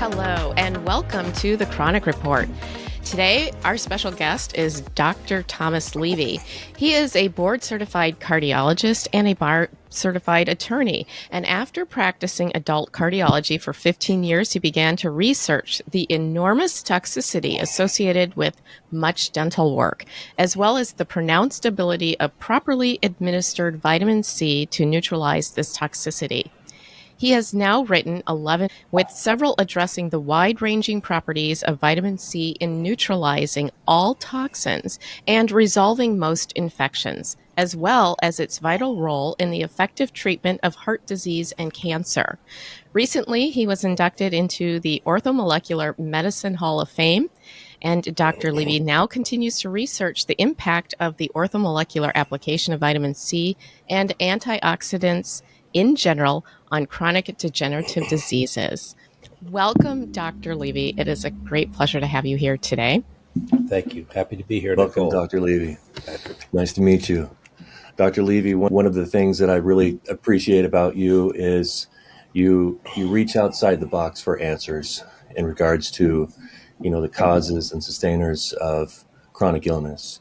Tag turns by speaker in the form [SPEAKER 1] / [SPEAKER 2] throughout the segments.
[SPEAKER 1] Hello, and welcome to the Chronic Report. Today, our special guest is Dr. Thomas Levy. He is a board-certified cardiologist and a bar-certified attorney. And after practicing adult cardiology for 15 years, he began to research the enormous toxicity associated with much dental work, as well as the pronounced ability of properly administered vitamin C to neutralize this toxicity. He has now written 11, with several addressing the wide-ranging properties of vitamin C in neutralizing all toxins and resolving most infections, as well as its vital role in the effective treatment of heart disease and cancer. Recently, he was inducted into the Orthomolecular Medicine Hall of Fame, and Dr. Levy now continues to research the impact of the orthomolecular application of vitamin C and antioxidants in general on chronic degenerative diseases. Welcome, Dr. Levy. It is a great pleasure to have you here today.
[SPEAKER 2] Thank you. Happy to be here.
[SPEAKER 3] Welcome,
[SPEAKER 2] Nicole.
[SPEAKER 3] Dr. Levy. Nice to meet you. Dr. Levy, one of the things that I really appreciate about you is you reach outside the box for answers in regards to, the causes and sustainers of chronic illness.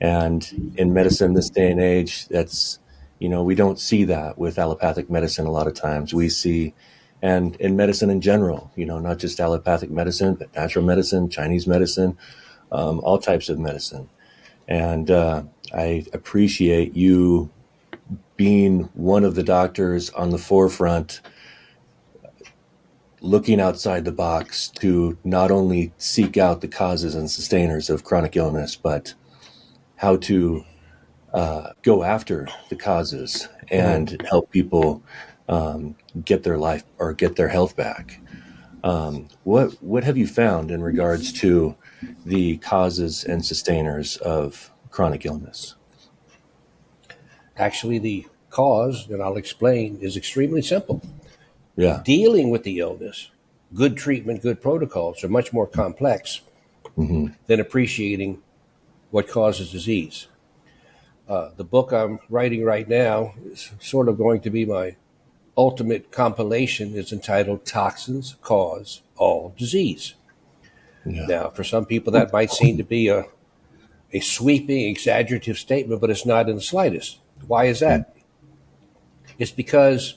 [SPEAKER 3] And in medicine this day and age, that's we don't see that with allopathic medicine a lot of times. We see, and in medicine in general, not just allopathic medicine, but natural medicine, Chinese medicine, all types of medicine. And I appreciate you being one of the doctors on the forefront, looking outside the box to not only seek out the causes and sustainers of chronic illness, but how to go after the causes and help people get their life or get their health back. What have you found in regards to the causes and sustainers of chronic illness?
[SPEAKER 2] Actually, the cause, and I'll explain, is extremely simple.
[SPEAKER 3] Yeah.
[SPEAKER 2] Dealing with the illness, good treatment, good protocols are much more complex than appreciating what causes disease. The book I'm writing right now is sort of going to be my ultimate compilation. It's entitled Toxins Cause All Disease. Yeah. Now, for some people, that might seem to be a sweeping, exaggerative statement, but it's not in the slightest. Why is that? It's because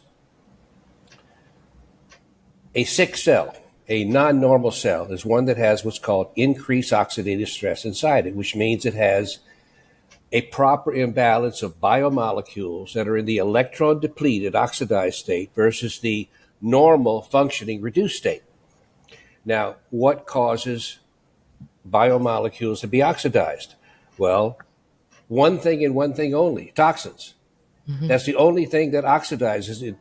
[SPEAKER 2] a sick cell, a non-normal cell, is one that has what's called increased oxidative stress inside it, which means it has a proper imbalance of biomolecules that are in the electron-depleted oxidized state versus the normal functioning reduced state. Now, what causes biomolecules to be oxidized? Well, one thing and one thing only: toxins. Mm-hmm. That's the only thing that oxidizes it.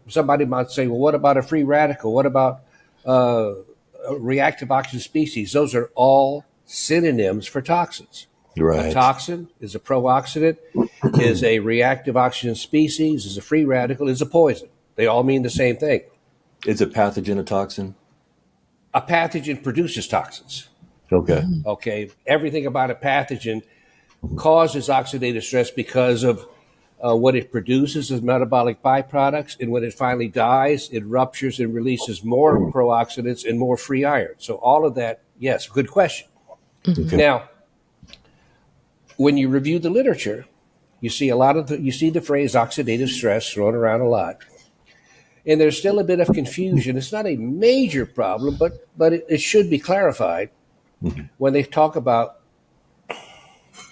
[SPEAKER 2] Somebody might say, well, what about a free radical? What about reactive oxygen species? Those are all synonyms for toxins.
[SPEAKER 3] Right.
[SPEAKER 2] A toxin is a pro-oxidant, is a reactive oxygen species, is a free radical, is a poison. They all mean the same thing.
[SPEAKER 3] Is a pathogen a toxin?
[SPEAKER 2] A pathogen produces toxins.
[SPEAKER 3] Okay.
[SPEAKER 2] Okay. Everything about a pathogen causes oxidative stress because of what it produces as metabolic byproducts. And when it finally dies, it ruptures and releases more pro-oxidants and more free iron. So all of that, yes, good question. Okay. Now, when you review the literature, you see the phrase oxidative stress thrown around a lot. And there's still a bit of confusion. It's not a major problem, but it should be clarified when they talk about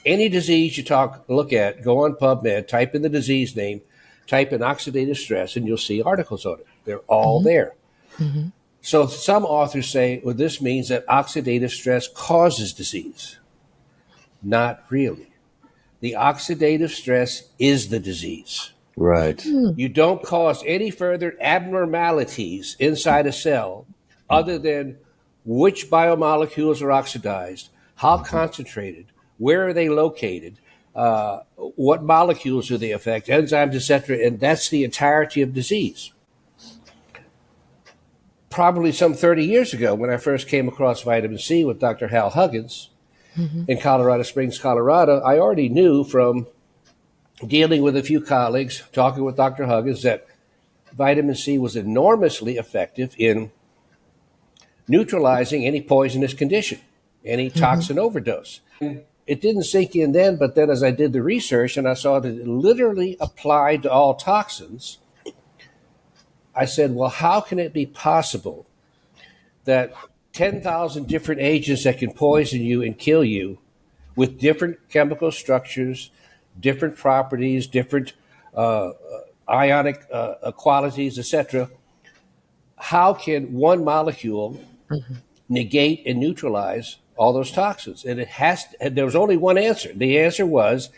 [SPEAKER 2] any disease look at, go on PubMed, type in the disease name, type in oxidative stress, and you'll see articles on it. They're all there. Mm-hmm. So some authors say, well, this means that oxidative stress causes disease. Not really. The oxidative stress is the disease.
[SPEAKER 3] Right.
[SPEAKER 2] You don't cause any further abnormalities inside a cell other than which biomolecules are oxidized, how concentrated, where are they located, what molecules do they affect, enzymes, etc., and that's the entirety of disease. Probably some 30 years ago, when I first came across vitamin C with Dr. Hal Huggins, in Colorado Springs, Colorado, I already knew from dealing with a few colleagues, talking with Dr. Huggins, that vitamin C was enormously effective in neutralizing any poisonous condition, any toxin overdose. It didn't sink in then, but then as I did the research and I saw that it literally applied to all toxins, I said, well, how can it be possible that 10,000 different agents that can poison you and kill you with different chemical structures, different properties, different ionic qualities, etc., how can one molecule negate and neutralize all those toxins? And there was only one answer. The answer was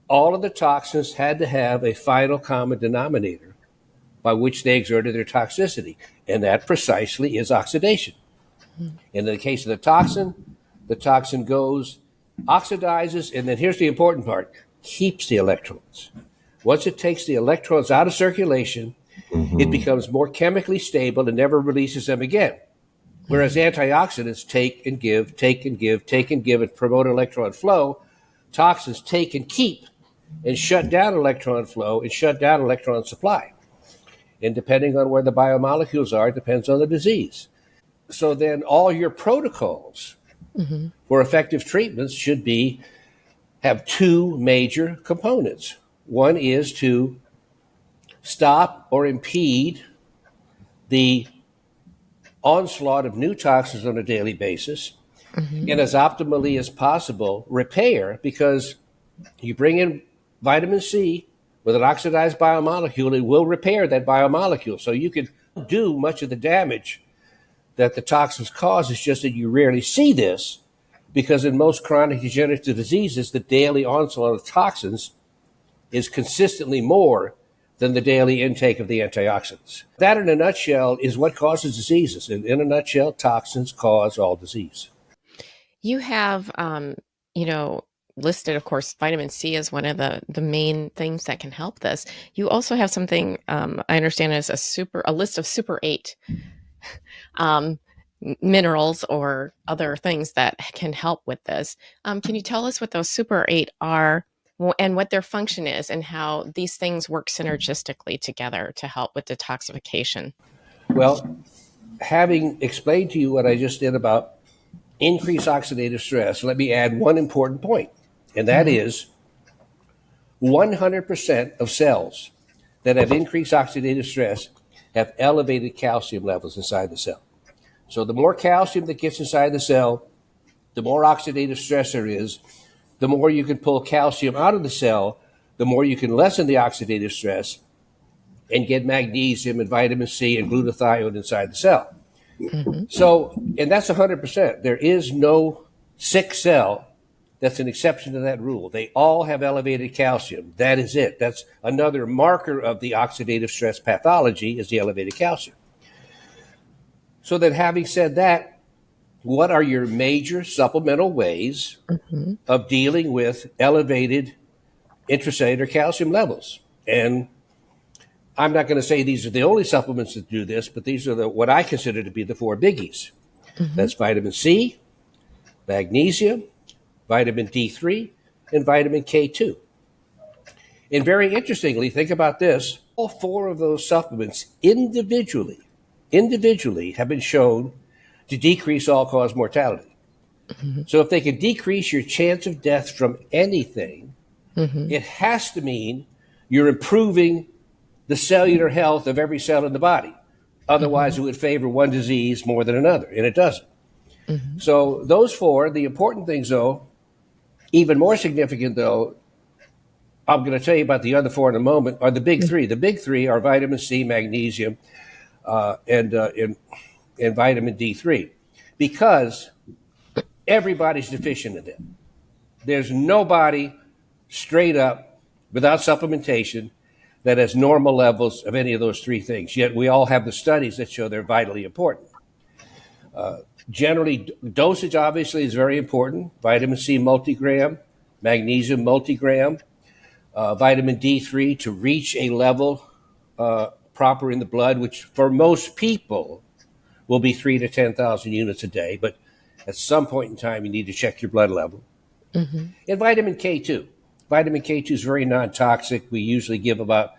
[SPEAKER 2] all of the toxins had to have a final common denominator by which they exerted their toxicity. And that precisely is oxidation. In the case of the toxin goes, oxidizes, and then here's the important part, keeps the electrons. Once it takes the electrons out of circulation, it becomes more chemically stable and never releases them again. Whereas antioxidants take and give, take and give, take and give, and promote electron flow, toxins take and keep and shut down electron flow and shut down electron supply. And depending on where the biomolecules are, it depends on the disease. So then all your protocols for effective treatments should have two major components. One is to stop or impede the onslaught of new toxins on a daily basis, and as optimally as possible repair, because you bring in vitamin C with an oxidized biomolecule, it will repair that biomolecule. So you can do much of the damage that the toxins cause. It's just that you rarely see this because in most chronic degenerative diseases, the daily onslaught of toxins is consistently more than the daily intake of the antioxidants. That, in a nutshell, is what causes diseases. And in a nutshell, toxins cause all disease.
[SPEAKER 1] You have, listed, of course, vitamin C as one of the main things that can help this. You also have something I understand is a list of Super 8 minerals or other things that can help with this. Can you tell us what those Super 8 are and what their function is and how these things work synergistically together to help with detoxification?
[SPEAKER 2] Well, having explained to you what I just did about increased oxidative stress, let me add one important point, and that is 100% of cells that have increased oxidative stress have elevated calcium levels inside the cell. So the more calcium that gets inside the cell, the more oxidative stress there is, the more you can pull calcium out of the cell, the more you can lessen the oxidative stress and get magnesium and vitamin C and glutathione inside the cell. So, and that's 100%. There is no sick cell that's an exception to that rule. They all have elevated calcium. That is it. That's another marker of the oxidative stress pathology is the elevated calcium. So then having said that, what are your major supplemental ways of dealing with elevated intracellular calcium levels? And I'm not going to say these are the only supplements that do this, but these are what I consider to be the four biggies. That's vitamin C, magnesium, vitamin D3, and vitamin K2. And very interestingly, think about this, all four of those supplements individually have been shown to decrease all-cause mortality. So if they can decrease your chance of death from anything, it has to mean you're improving the cellular health of every cell in the body. Otherwise, it would favor one disease more than another, and it doesn't. So those four, the important things, though, even more significant, though, I'm going to tell you about the other four in a moment, are the big three. The big three are vitamin C, magnesium, and vitamin D3, because everybody's deficient in them. There's nobody straight up without supplementation that has normal levels of any of those three things. Yet we all have the studies that show they're vitally important. Generally, dosage obviously is very important. Vitamin C multigram, magnesium multigram, vitamin D3 to reach a level proper in the blood, which for most people will be 3,000 to 10,000 units a day. But at some point in time, you need to check your blood level. And vitamin K2. Vitamin K2 is very non-toxic. We usually give about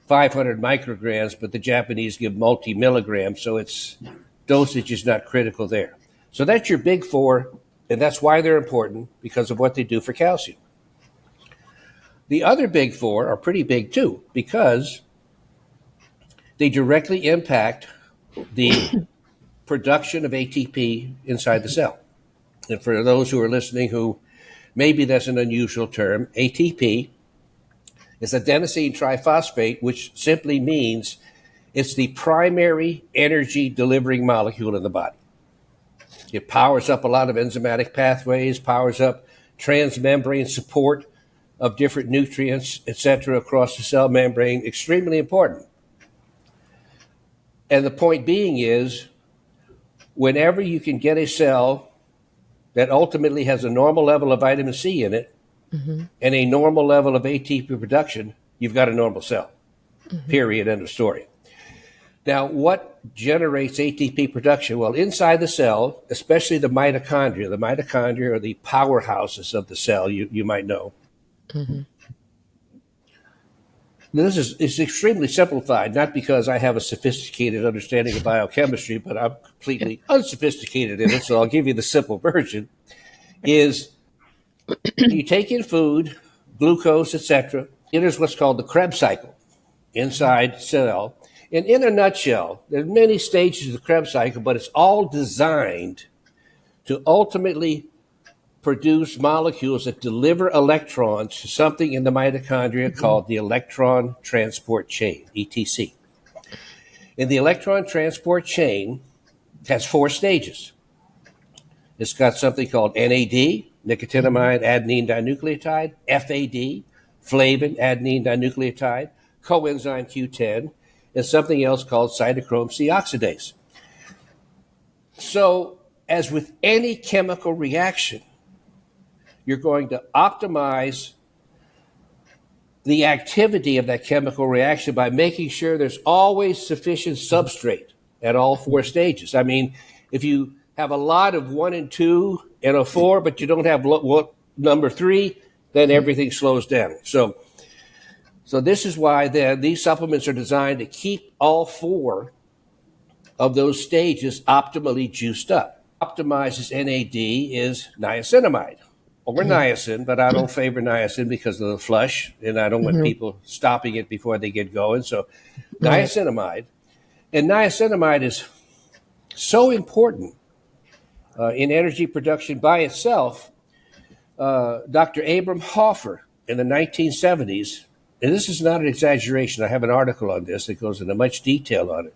[SPEAKER 2] 500 micrograms, but the Japanese give multi-milligrams, so it's dosage is not critical there. So that's your big four, and that's why they're important, because of what they do for calcium. The other big four are pretty big too, because they directly impact the production of ATP inside the cell. And for those who are listening who maybe that's an unusual term, ATP is adenosine triphosphate, which simply means it's the primary energy delivering molecule in the body. It powers up a lot of enzymatic pathways, powers up transmembrane support of different nutrients, etc., across the cell membrane. Extremely important. And the point being is, whenever you can get a cell that ultimately has a normal level of vitamin C in it and a normal level of ATP production, you've got a normal cell. Period. End of story. Now, what generates ATP production? Well, inside the cell, especially the mitochondria are the powerhouses of the cell, you might know. This is extremely simplified, not because I have a sophisticated understanding of biochemistry, but I'm completely unsophisticated in it, so I'll give you the simple version, is you take in food, glucose, etc. It is what's called the Krebs cycle inside cell. And in a nutshell, there's many stages of the Krebs cycle, but it's all designed to ultimately produce molecules that deliver electrons to something in the mitochondria called the electron transport chain, ETC. And the electron transport chain has 4 stages. It's got something called NAD, nicotinamide adenine dinucleotide, FAD, flavin adenine dinucleotide, coenzyme Q10, and something else called cytochrome C oxidase. So, as with any chemical reaction, you're going to optimize the activity of that chemical reaction by making sure there's always sufficient substrate at all 4 stages. I mean, if you have a lot of 1 and 2 and a 4, but you don't have number 3, then everything slows down. So this is why then these supplements are designed to keep all 4 of those stages optimally juiced up. Optimizes NAD is niacinamide. Or niacin, but I don't favor niacin because of the flush, and I don't want people stopping it before they get going. So niacinamide. And niacinamide is so important in energy production by itself. Dr. Abram Hoffer in the 1970s, and this is not an exaggeration, I have an article on this that goes into much detail on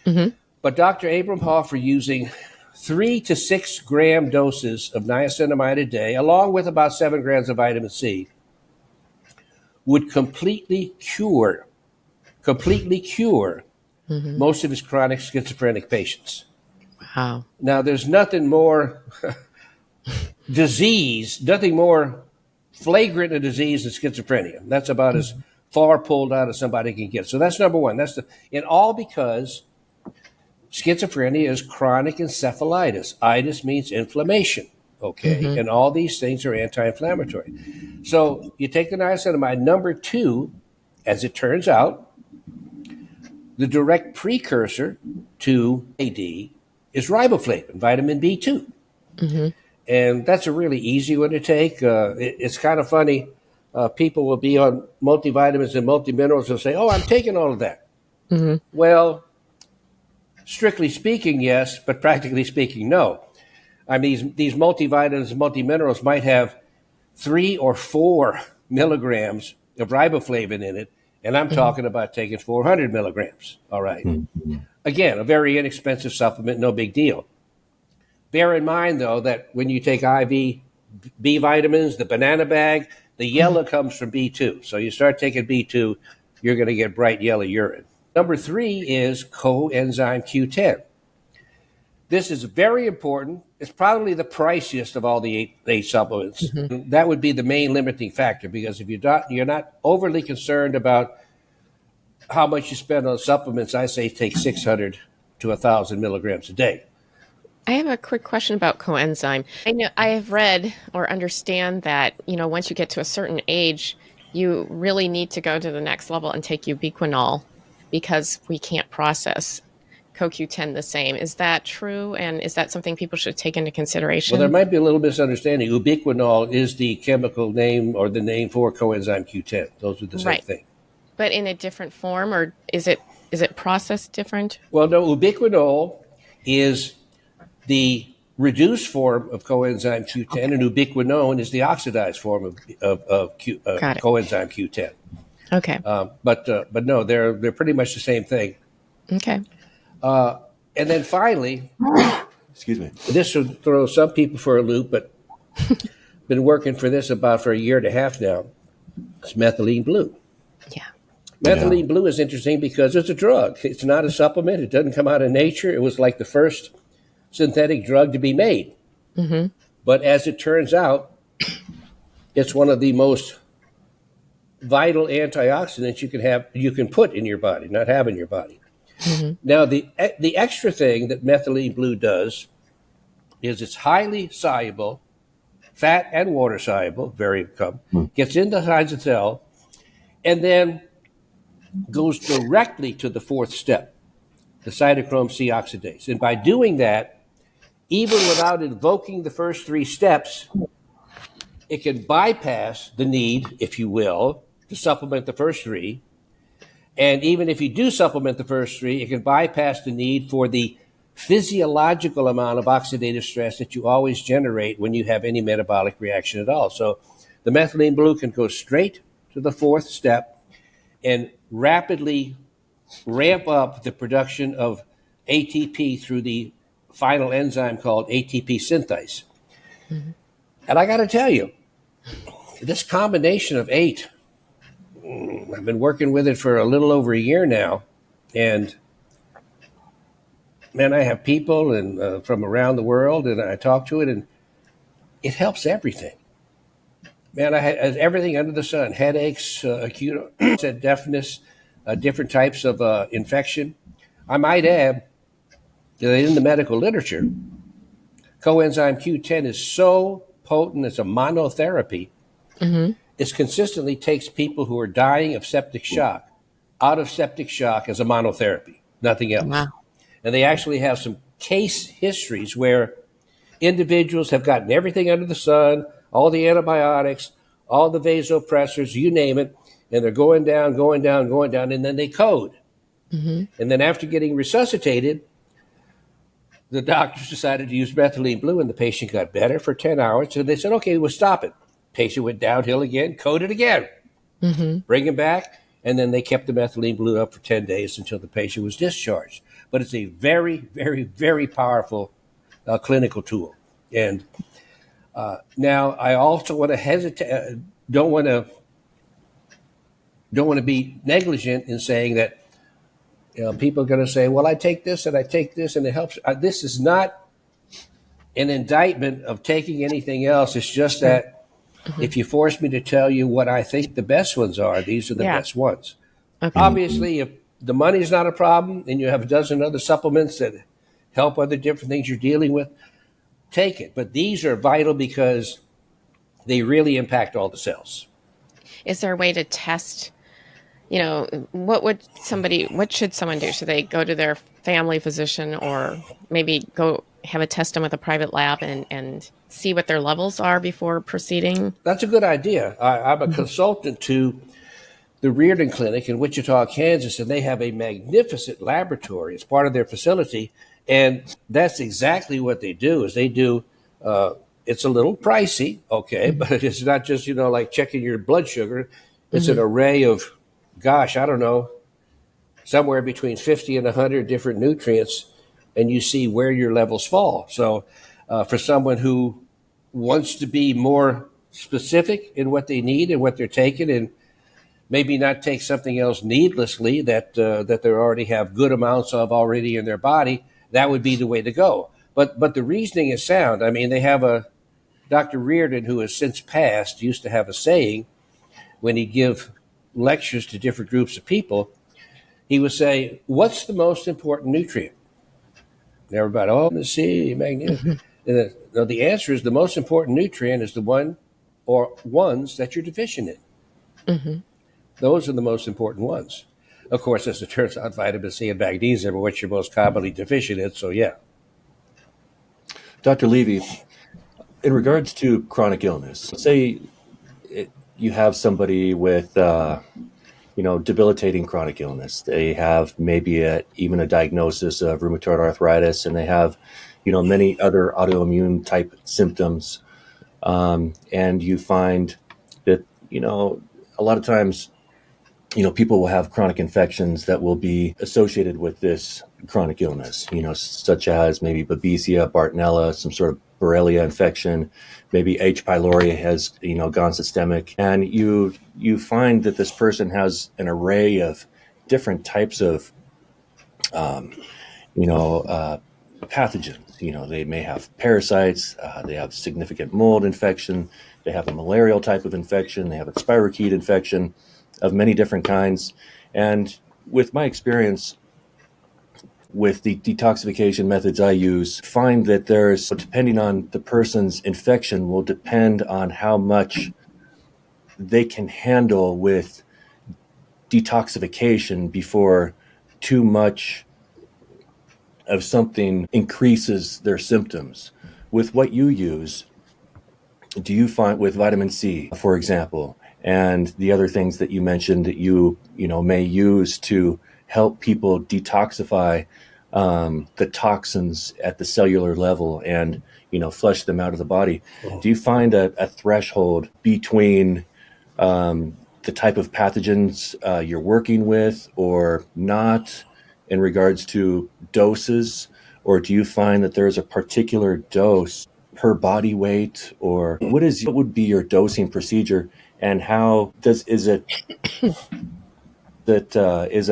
[SPEAKER 2] it. But Dr. Abram Hoffer, using 3 to 6 gram doses of niacinamide a day, along with about 7 grams of vitamin C, would completely cure most of his chronic schizophrenic patients.
[SPEAKER 1] Wow.
[SPEAKER 2] Now, there's nothing more nothing more flagrant a disease than schizophrenia. That's about as far pulled out as somebody can get. So that's number one. And all because schizophrenia is chronic encephalitis. Itis means inflammation, okay? And all these things are anti-inflammatory. So you take the niacinamide. Number 2, as it turns out, the direct precursor to AD is riboflavin, vitamin B2. And that's a really easy one to take. It's kind of funny. People will be on multivitamins and multiminerals and say, oh, I'm taking all of that. Well, strictly speaking, yes, but practically speaking, no. I mean, these multivitamins and multiminerals might have 3 or 4 milligrams of riboflavin in it, and I'm talking about taking 400 milligrams. All right. Again, a very inexpensive supplement, no big deal. Bear in mind, though, that when you take IV B vitamins, the banana bag, the yellow comes from B2. So you start taking B2, you're going to get bright yellow urine. Number 3 is coenzyme Q10. This is very important. It's probably the priciest of all the eight supplements. That would be the main limiting factor, because if you're not overly concerned about how much you spend on supplements, I say take 600 to 1,000 milligrams a day.
[SPEAKER 1] I have a quick question about coenzyme. I know I have read or understand that, once you get to a certain age, you really need to go to the next level and take ubiquinol, because we can't process CoQ10 the same. Is that true? And is that something people should take into
[SPEAKER 2] Well,
[SPEAKER 1] consideration?
[SPEAKER 2] there might be a little misunderstanding. Ubiquinol is the chemical name or the name for coenzyme Q10. Those are the same
[SPEAKER 1] Right.
[SPEAKER 2] thing.
[SPEAKER 1] But in a different form, or is it processed different?
[SPEAKER 2] Well, no, ubiquinol is the reduced form of coenzyme Q10, and ubiquinone is the oxidized form of
[SPEAKER 1] Got it.
[SPEAKER 2] coenzyme Q10.
[SPEAKER 1] Okay.
[SPEAKER 2] But no, they're pretty much the same thing.
[SPEAKER 1] Okay.
[SPEAKER 2] And then finally,
[SPEAKER 3] Excuse me.
[SPEAKER 2] this will throw some people for a loop, but been working for this about for a year and a half now. It's methylene blue.
[SPEAKER 1] Yeah.
[SPEAKER 2] Methylene blue is interesting because it's a drug. It's not a supplement. It doesn't come out of nature. It was like the first synthetic drug to be made.
[SPEAKER 1] Mm-hmm.
[SPEAKER 2] But as it turns out, it's one of the most vital antioxidants you can put in your body, not have in your body.
[SPEAKER 1] Mm-hmm.
[SPEAKER 2] Now, the extra thing that methylene blue does is it's highly soluble, fat and water soluble, gets inside the cell, and then goes directly to the fourth step, the cytochrome C oxidase. And by doing that, even without invoking the first three steps, it can bypass the need, if you will, to supplement the first three. And even if you do supplement the first three, it can bypass the need for the physiological amount of oxidative stress that you always generate when you have any metabolic reaction at all. So the methylene blue can go straight to the fourth step and rapidly ramp up the production of ATP through the final enzyme called ATP synthase. Mm-hmm. And I got to tell you, this combination of 8, I've been working with it for a little over a year now, and man, I have people and from around the world, and I talk to it, and it helps everything. Man, I had everything under the sun: headaches, acute deafness, different types of infection. I might add that in the medical literature, coenzyme Q10 is so potent as a monotherapy. Mm-hmm. It consistently takes people who are dying of septic shock out of septic shock as a monotherapy, nothing else. Wow. And they actually have some case histories where individuals have gotten everything under the sun, all the antibiotics, all the vasopressors, you name it, and they're going down, and then they code. Mm-hmm. And then after getting resuscitated, the doctors decided to use methylene blue, and the patient got better for 10 hours. So they said, okay, we'll stop it. Patient went downhill again, coded again, mm-hmm. Bring him back, and then they kept the methylene blue up for 10 days until the patient was discharged. But it's a very, very, very powerful clinical tool. And now I also want to hesitate, don't want to be negligent in saying that people are going to say, well, I take this and it helps. This is not an indictment of taking anything else. It's just that mm-hmm. if you force me to tell you what I think the best ones are, these are the best ones. Okay. Obviously, if the money is not a problem and you have a dozen other supplements that help other different things you're dealing with, take it. But these are vital because they really impact all the cells.
[SPEAKER 1] Is there a way to test, what should someone do? Should they go to their family physician or maybe go have a test done with a private lab and see what their levels are before proceeding?
[SPEAKER 2] That's a good idea. I'm a consultant to the Reardon Clinic in Wichita, Kansas, and they have a magnificent laboratory. It's part of their facility, and that's exactly what they do. Is they do. It's a little pricey, okay, but it's not just like checking your blood sugar. It's an array of, gosh, I don't know, somewhere between 50 and 100 different nutrients, and you see where your levels fall. So, for someone who wants to be more specific in what they need and what they're taking, and maybe not take something else needlessly that they already have good amounts of already in their body, that would be the way to go. But the reasoning is sound. I mean, they have Dr. Reardon, who has since passed, used to have a saying when he'd give lectures to different groups of people. He would say, what's the most important nutrient? And everybody, let's see, magnesium. And the answer is the most important nutrient is the one or ones that you're deficient in. Mm-hmm. Those are the most important ones. Of course, as it turns out, vitamin C and magnesium are what you're most commonly deficient in. So, yeah.
[SPEAKER 3] Dr. Levy, in regards to chronic illness, say you have somebody with, debilitating chronic illness. They have maybe even a diagnosis of rheumatoid arthritis, and they have, many other autoimmune type symptoms. And you find that, a lot of times, people will have chronic infections that will be associated with this chronic illness, such as maybe Babesia, Bartonella, some sort of Borrelia infection, maybe H. pylori has, gone systemic. And you find that this person has an array of different types of, pathogens. They may have parasites, they have significant mold infection, they have a malarial type of infection, they have a spirochete infection of many different kinds. And with my experience with the detoxification methods I use, find that depending on the person's infection, will depend on how much they can handle with detoxification before too much of something increases their symptoms. With what you use, do you find with vitamin C, for example, and the other things that you mentioned that you may use to help people detoxify the toxins at the cellular level and flush them out of the body? Do you find a threshold between the type of pathogens you're working with or not in regards to doses, or do you find that there's a particular dose per body weight, or what would be your dosing procedure, and is it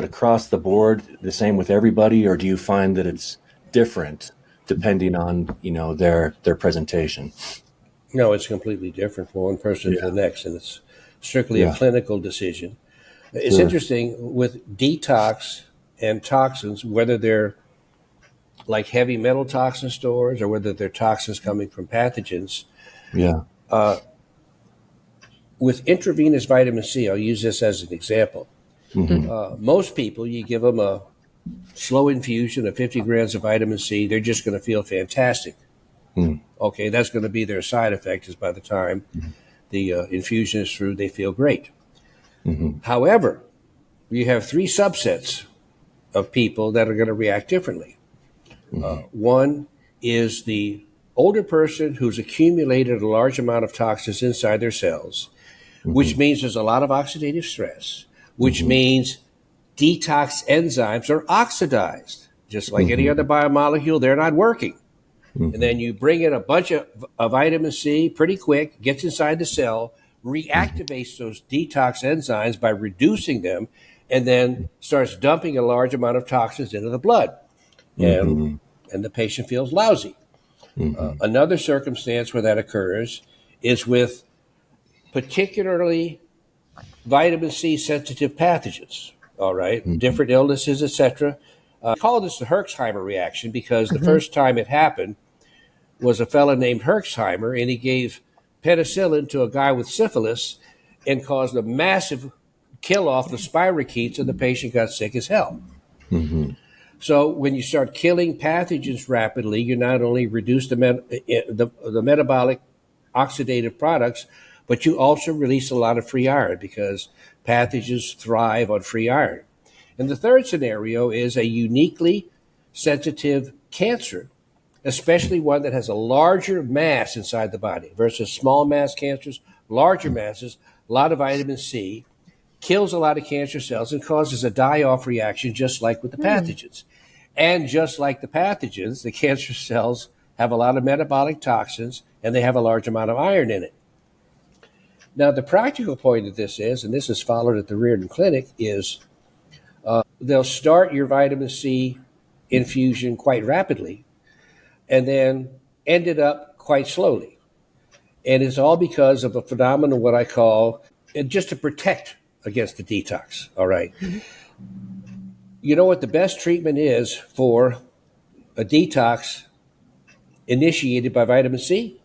[SPEAKER 3] across the board the same with everybody, or do you find that it's different depending on their presentation?
[SPEAKER 2] No, it's completely different from one person to the next, and it's strictly a clinical decision. It's interesting with detox and toxins, whether they're like heavy metal toxin stores or whether they're toxins coming from pathogens.
[SPEAKER 3] Yeah.
[SPEAKER 2] With intravenous vitamin C, I'll use this as an example.
[SPEAKER 3] Mm-hmm.
[SPEAKER 2] Most people, you give them a slow infusion of 50 grams of vitamin C, they're just going to feel fantastic. Okay, that's going to be their side effect, is by the time the infusion is through, they feel great. However, you have three subsets of people that are going to react differently. One is the older person who's accumulated a large amount of toxins inside their cells, which means there's a lot of oxidative stress, which means detox enzymes are oxidized. Just like any other biomolecule, they're not working. And then you bring in a bunch of vitamin C pretty quick, gets inside the cell, reactivates those detox enzymes by reducing them, and then starts dumping a large amount of toxins into the blood. And the patient feels lousy. Another circumstance where that occurs is with particularly vitamin C sensitive pathogens, all right, different illnesses, etc. I call this the Herxheimer reaction because the first time it happened was a fellow named Herxheimer, and he gave penicillin to a guy with syphilis and caused a massive kill off the spirochetes, and the patient got sick as hell. So when you start killing pathogens rapidly, you not only reduce the metabolic oxidative products, but you also release a lot of free iron because pathogens thrive on free iron. And the third scenario is a uniquely sensitive cancer, especially one that has a larger mass inside the body versus small mass cancers, larger masses, a lot of vitamin C, kills a lot of cancer cells and causes a die-off reaction just like with the pathogens. And just like the pathogens, the cancer cells have a lot of metabolic toxins and they have a large amount of iron in it. Now, the practical point of this is, and this is followed at the Reardon Clinic, is they'll start your vitamin C infusion quite rapidly and then end it up quite slowly. And it's all because of a phenomenon, what I call, just to protect against the detox, all right? You know what the best treatment is for a detox initiated by vitamin C?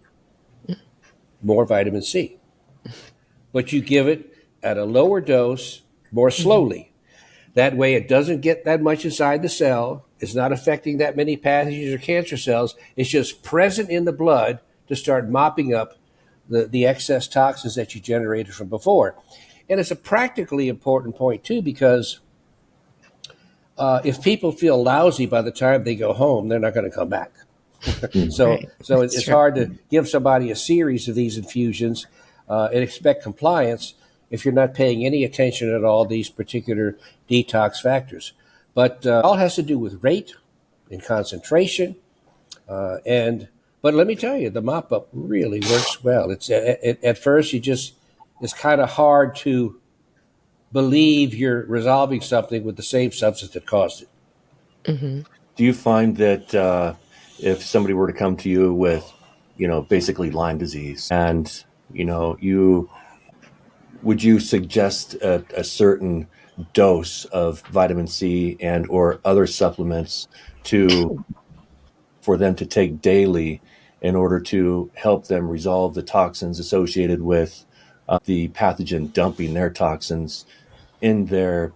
[SPEAKER 2] More vitamin C. But you give it at a lower dose, more slowly. That way it doesn't get that much inside the cell. It's not affecting that many pathogens or cancer cells. It's just present in the blood to start mopping up the excess toxins that you generated from before. And it's a practically important point, too, because if people feel lousy by the time they go home, they're not going to come back. So it's hard to give somebody a series of these infusions and expect compliance if you're not paying any attention at all to these particular detox factors. But all has to do with rate and concentration. But let me tell you, the mop-up really works well. It's at first it's kind of hard to believe you're resolving something with the same substance that caused it.
[SPEAKER 1] Mm-hmm.
[SPEAKER 3] Do you find that if somebody were to come to you with, basically Lyme disease, and would you suggest a certain dose of vitamin C and or other supplements for them to take daily in order to help them resolve the toxins associated with the pathogen dumping their toxins in their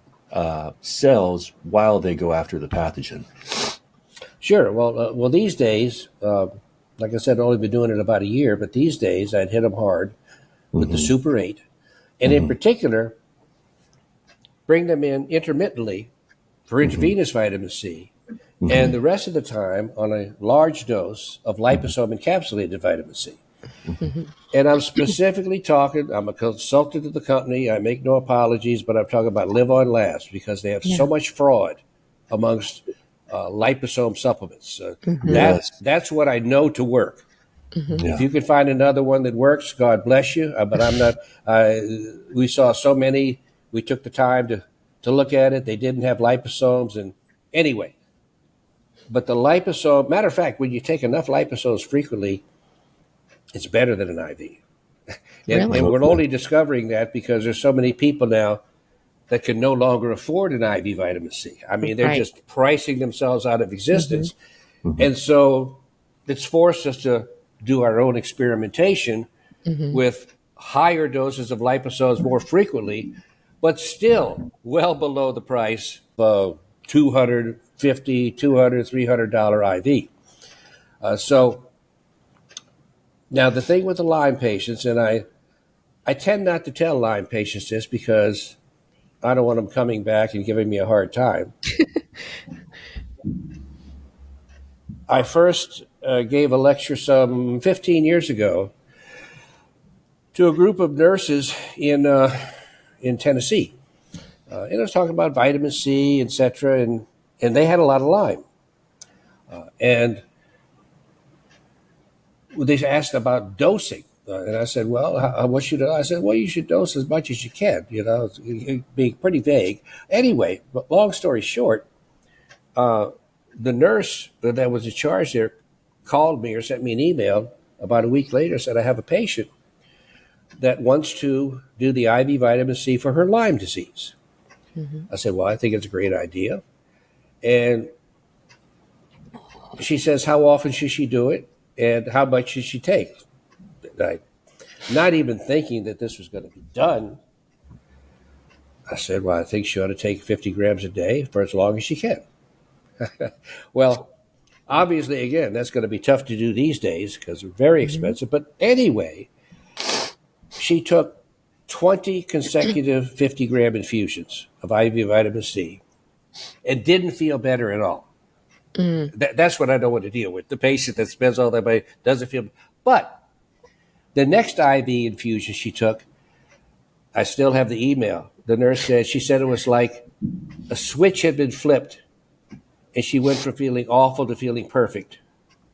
[SPEAKER 3] cells while they go after the pathogen?
[SPEAKER 2] Sure. Well, these days, like I said, I've only been doing it about a year, but these days I'd hit them hard with the Super8. And in particular, bring them in intermittently for intravenous vitamin C, and the rest of the time on a large dose of liposome encapsulated vitamin C. And I'm specifically talking, I'm a consultant of the company. I make no apologies, but I'm talking about Live On Labs because they have so much fraud amongst liposome supplements. That's what I know to work. If you can find another one that works, God bless you. But I'm not. We saw so many. We took the time to look at it. They didn't have liposomes, and anyway. But the liposome, matter of fact, when you take enough liposomes frequently, it's better than an IV. And we're only discovering that because there's so many people now that can no longer afford an IV vitamin C. I mean, they're just pricing themselves out of existence, and so it's forced us to do our own experimentation with higher doses of liposomes more frequently, but still well below the price of $250, $200, $300 IV. So now the thing with the Lyme patients, and I tend not to tell Lyme patients this because I don't want them coming back and giving me a hard time. I first gave a lecture some 15 years ago to a group of nurses in Tennessee. And I was talking about vitamin C, et cetera, and they had a lot of Lyme. And they asked about dosing. And I said, well, what should I said, well, you should dose as much as you can, being pretty vague. Anyway, but long story short, the nurse that was in charge there called me or sent me an email about a week later, said, I have a patient that wants to do the IV vitamin C for her Lyme disease. I said, well, I think it's a great idea. And she says, how often should she do it? And how much should she take? Not even thinking that this was going to be done, I said, well, I think she ought to take 50 grams a day for as long as she can. Well, obviously, again, that's going to be tough to do these days because they're very expensive. But anyway, she took 20 consecutive 50-gram infusions of IV vitamin C and didn't feel better at all. That's what I don't want to deal with. The patient that spends all that money doesn't feel. But the next IV infusion she took, I still have the email. The nurse said, she said it was like a switch had been flipped and she went from feeling awful to feeling perfect.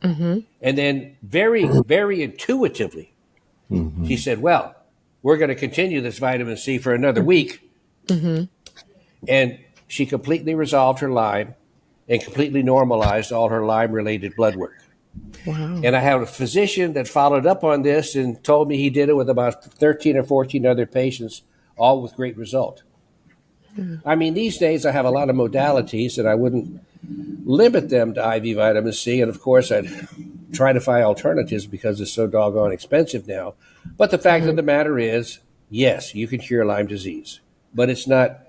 [SPEAKER 2] And then very, very intuitively, she said, well, we're going to continue this vitamin C for another week. And she completely resolved her Lyme and completely normalized all her Lyme-related blood work. Wow. And I have a physician that followed up on this and told me he did it with about 13 or 14 other patients, all with great result. I mean, these days I have a lot of modalities and I wouldn't limit them to IV vitamin C. And of course, I'd try to find alternatives because it's so doggone expensive now. But the fact of the matter is, yes, you can cure Lyme disease, but it's not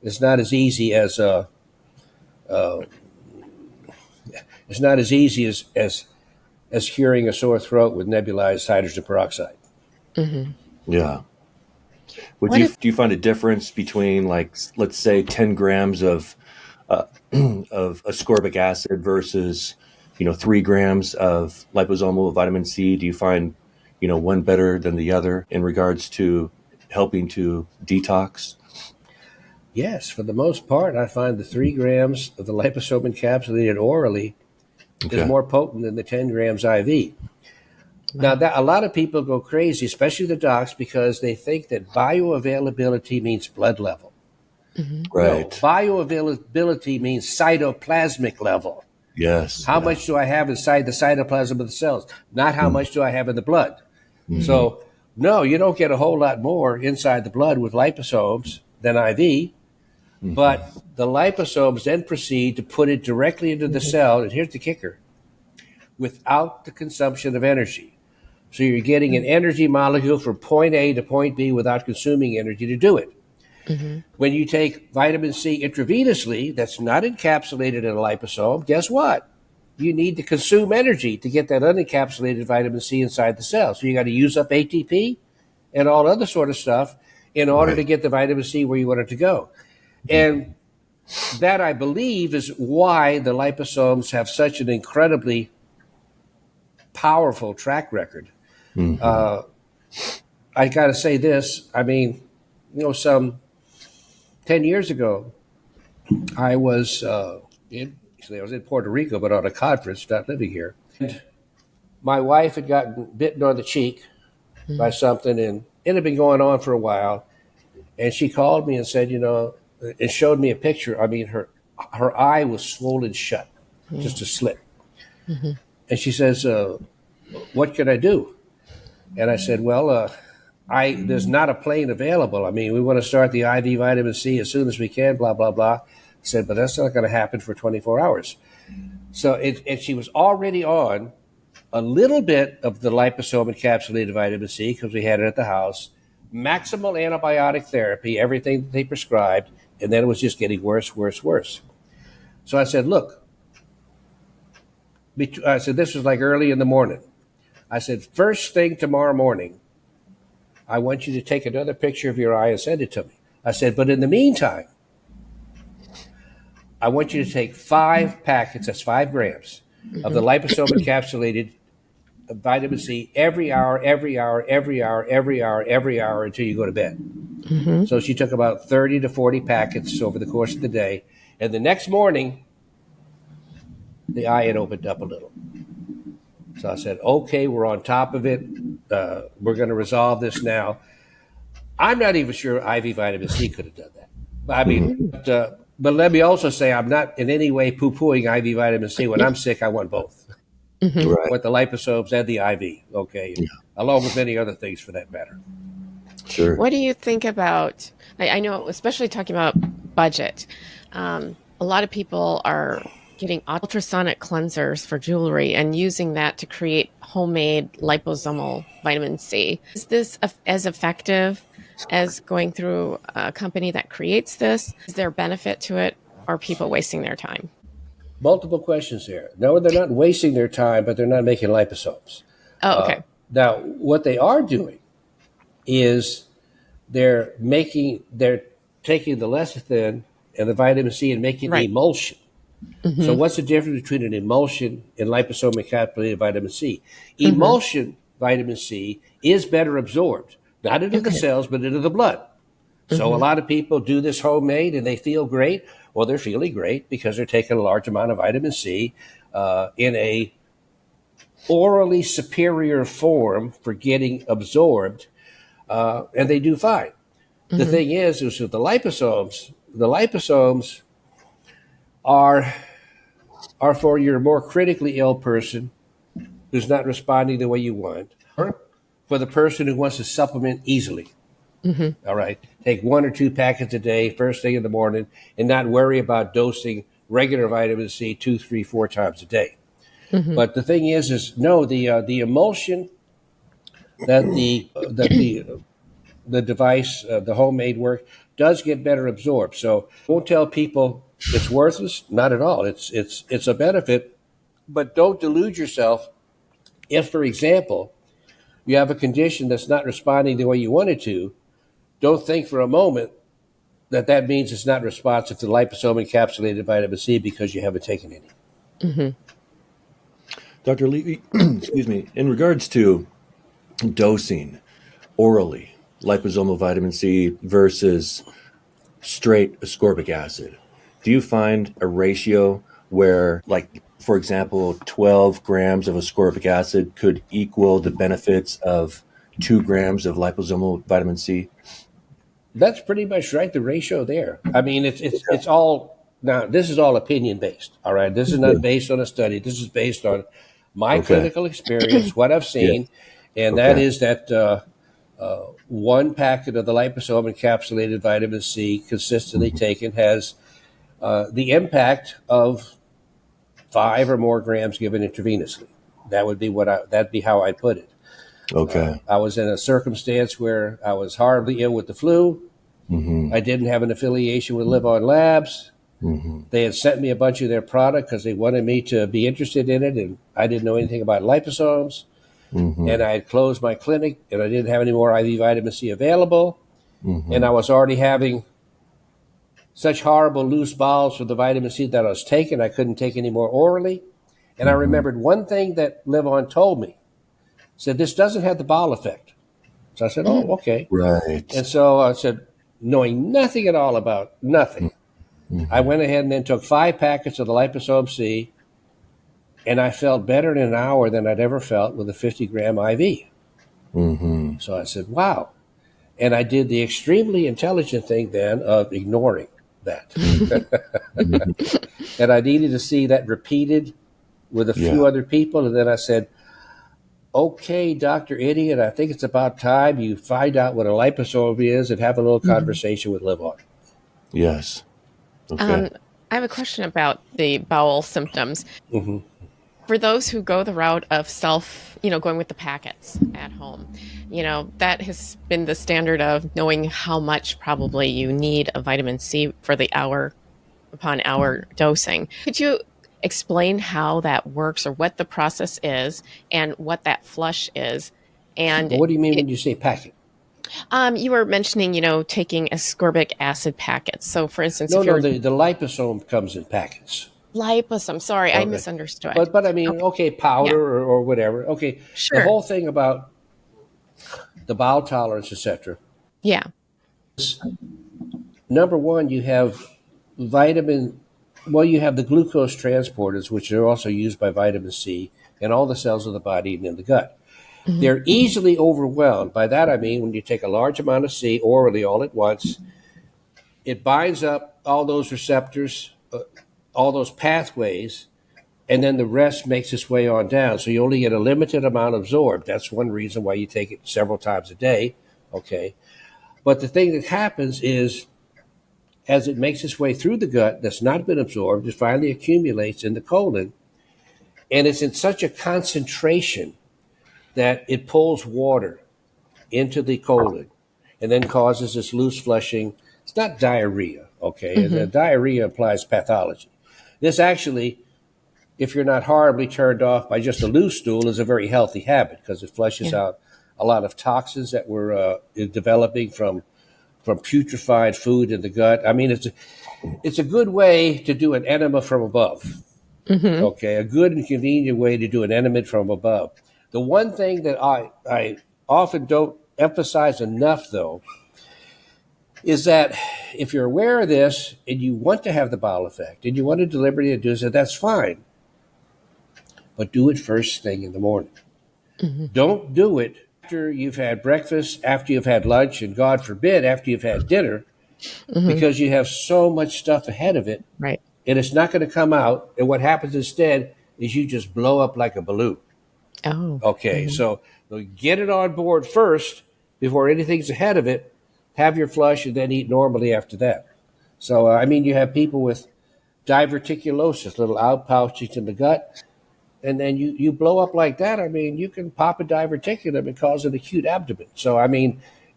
[SPEAKER 2] it's not as easy as as curing a sore throat with nebulized hydrogen peroxide.
[SPEAKER 1] Mm-hmm.
[SPEAKER 3] Yeah.
[SPEAKER 1] What if,
[SPEAKER 3] Do you find a difference between, like, let's say 10 grams of of ascorbic acid versus 3 grams of liposomal vitamin C? Do you find one better than the other in regards to helping to detox?
[SPEAKER 2] Yes, for the most part, I find the 3 grams of the liposome encapsulated orally is
[SPEAKER 3] Okay.
[SPEAKER 2] more potent than the 10 grams IV. Now, that a lot of people go crazy, especially the docs, because they think that bioavailability means blood level.
[SPEAKER 1] mm-hmm.
[SPEAKER 2] No,
[SPEAKER 3] Right.
[SPEAKER 2] bioavailability means cytoplasmic level.
[SPEAKER 3] Yes.
[SPEAKER 2] How
[SPEAKER 3] Yeah.
[SPEAKER 2] much do I have inside the cytoplasm of the cells? Not how much do I have in the blood.
[SPEAKER 3] Mm-hmm.
[SPEAKER 2] So, no, you don't get a whole lot more inside the blood with liposomes than IV,
[SPEAKER 3] Mm-hmm.
[SPEAKER 2] but the liposomes then proceed to put it directly into the cell, and here's the kicker, without the consumption of energy. So you're getting an energy molecule from point A to point B without consuming energy to do it.
[SPEAKER 1] Mm-hmm.
[SPEAKER 2] When you take vitamin C intravenously, that's not encapsulated in a liposome, guess what? You need to consume energy to get that unencapsulated vitamin C inside the cell. So you got to use up ATP and all other sort of stuff in order to
[SPEAKER 3] Right.
[SPEAKER 2] get the vitamin C where you want it to go. And that, I believe, is why the liposomes have such an incredibly powerful track record.
[SPEAKER 3] Mm-hmm.
[SPEAKER 2] I got to say this. I mean, some 10 years ago, I was I was in Puerto Rico, but on a conference, not living here. And my wife had gotten bitten on the cheek by something, and it had been going on for a while. And she called me and said, and showed me a picture. I mean, her eye was swollen shut, just a slit.
[SPEAKER 1] Mm-hmm.
[SPEAKER 2] And she says, "What can I do?" And I said, "Well, there's not a plane available. I mean, we want to start the IV vitamin C as soon as we can, blah, blah, blah." I said, "But that's not going to happen for 24 hours. So and she was already on a little bit of the liposome encapsulated vitamin C because we had it at the house, maximal antibiotic therapy, everything that they prescribed, and then it was just getting worse, worse, worse. So I said, look, I said, this was like early in the morning. I said, first thing tomorrow morning, I want you to take another picture of your eye and send it to me. I said, but in the meantime, I want you to take 5 packets, that's 5 grams, of the liposome encapsulated vitamin C every hour, every hour, every hour, every hour, every hour until you go to bed."
[SPEAKER 1] Mm-hmm.
[SPEAKER 2] So she took about 30 to 40 packets over the course of the day. And the next morning, the eye had opened up a little. So I said, okay, we're on top of it. We're going to resolve this now. I'm not even sure IV vitamin C could have done that. I mean, but let me also say I'm not in any way poo-pooing IV vitamin C. When I'm sick, I want both.
[SPEAKER 1] Mm-hmm.
[SPEAKER 3] Right.
[SPEAKER 2] I want the liposomes and the IV, okay, along with many other things for that matter.
[SPEAKER 3] Sure.
[SPEAKER 1] What do you think about, I know, especially talking about budget, a lot of people are getting ultrasonic cleansers for jewelry and using that to create homemade liposomal vitamin C. Is this as effective as going through a company that creates this? Is there benefit to it, or are people wasting their time?
[SPEAKER 2] Multiple questions here. No, they're not wasting their time, but they're not making liposomes.
[SPEAKER 1] Oh, okay.
[SPEAKER 2] Now, what they are doing is they're taking the lecithin and the vitamin C and making
[SPEAKER 1] Right.
[SPEAKER 2] emulsion.
[SPEAKER 1] Mm-hmm.
[SPEAKER 2] So what's the difference between an emulsion and liposome encapsulated vitamin C?
[SPEAKER 1] Mm-hmm.
[SPEAKER 2] Emulsion vitamin C is better absorbed, not into the cells, but into the blood. So a lot of people do this homemade and they feel great. Well, they're feeling great because they're taking a large amount of vitamin C in a orally superior form for getting absorbed, and they do fine.
[SPEAKER 1] Mm-hmm.
[SPEAKER 2] The thing is with the liposomes are for your more critically ill person who's not responding the way you want, or for the person who wants to supplement easily.
[SPEAKER 1] Mm-hmm.
[SPEAKER 2] All right. Take 1 or 2 packets a day, first thing in the morning, and not worry about dosing regular vitamin C 2, 3, 4 times a day.
[SPEAKER 1] Mm-hmm.
[SPEAKER 2] But the thing is no, the emulsion that the device, the homemade work, does get better absorbed. So I won't tell people it's worthless. Not at all. It's a benefit, but don't delude yourself. If, for example, you have a condition that's not responding the way you want it to, don't think for a moment that means it's not responsive to liposome encapsulated vitamin C because you haven't taken any.
[SPEAKER 1] Mm-hmm.
[SPEAKER 3] Dr. Levy, excuse me, in regards to dosing orally liposomal vitamin C versus straight ascorbic acid, do you find a ratio where, like, for example, 12 grams of ascorbic acid could equal the benefits of 2 grams of liposomal vitamin C?
[SPEAKER 2] That's pretty much right, the ratio there. I mean, it's all, now, this is all opinion based, all right? This is not based on a study. This is based on my clinical experience, what I've seen, and that is that one packet of the liposome encapsulated vitamin C consistently taken has the impact of 5 or more grams given intravenously. That would be that'd be how I'd put it.
[SPEAKER 3] Okay.
[SPEAKER 2] I was in a circumstance where I was horribly ill with the flu. I didn't have an affiliation with Live On Labs. They had sent me a bunch of their product because they wanted me to be interested in it, and I didn't know anything about liposomes. And I had closed my clinic, and I didn't have any more IV vitamin C available. And I was already having such horrible loose bowels for the vitamin C that I was taking. I couldn't take any more orally. And I remembered one thing that Live On told me. Said, this doesn't have the bowel effect. So I said, oh, okay.
[SPEAKER 3] Right.
[SPEAKER 2] And so I said, knowing nothing at all about nothing, I went ahead and then took 5 packets of the liposome C, and I felt better in an hour than I'd ever felt with a 50-gram IV. So I said, wow. And I did the extremely intelligent thing then of ignoring that. And I needed to see that repeated with a few other people. And then I said, okay, Dr. Idiot, I think it's about time you find out what a liposome is and have a little conversation with Live On.
[SPEAKER 3] Yes. Okay.
[SPEAKER 1] I have a question about the bowel symptoms. For those who go the route of going with the packets at home, that has been the standard of knowing how much probably you need of vitamin C for the hour upon hour dosing. Could you explain how that works or what the process is and what that flush is? And
[SPEAKER 2] what do you mean when you say packet?
[SPEAKER 1] You were mentioning, taking ascorbic acid packets. So, for instance,
[SPEAKER 2] the liposome comes in packets.
[SPEAKER 1] Liposome. Sorry, I misunderstood.
[SPEAKER 2] But I mean, powder or whatever. Okay, sure. The whole thing about the bowel tolerance, etc.
[SPEAKER 1] Yeah.
[SPEAKER 2] Number one, you have you have the glucose transporters, which are also used by vitamin C in all the cells of the body and in the gut. They're easily overwhelmed. By that I mean when you take a large amount of C orally all at once, it binds up all those receptors, all those pathways, and then the rest makes its way on down. So you only get a limited amount absorbed. That's one reason why you take it several times a day. Okay. But the thing that happens is as it makes its way through the gut that's not been absorbed, it finally accumulates in the colon. And it's in such a concentration that it pulls water into the colon and then causes this loose flushing. It's not diarrhea, okay? The diarrhea implies pathology. This actually, if you're not horribly turned off by just a loose stool, is a very healthy habit because it flushes out a lot of toxins that were developing from putrefied food in the gut. I mean, it's a good way to do an enema from above, okay? A good and convenient way to do an enema from above. The one thing that I often don't emphasize enough, though, is that if you're aware of this and you want to have the bowel effect and you want to deliberately do so, that's fine. But do it first thing in the morning. Don't do it after you've had breakfast, after you've had lunch, and God forbid, after you've had dinner, because you have so much stuff ahead of it.
[SPEAKER 1] Right.
[SPEAKER 2] And it's not going to come out. And what happens instead is you just blow up like a balloon.
[SPEAKER 1] Oh.
[SPEAKER 2] Okay, so get it on board first before anything's ahead of it. Have your flush and then eat normally after that. So, you have people with diverticulosis, little outpouches in the gut, and then you blow up like that. You can pop a diverticulum and cause an acute abdomen. So,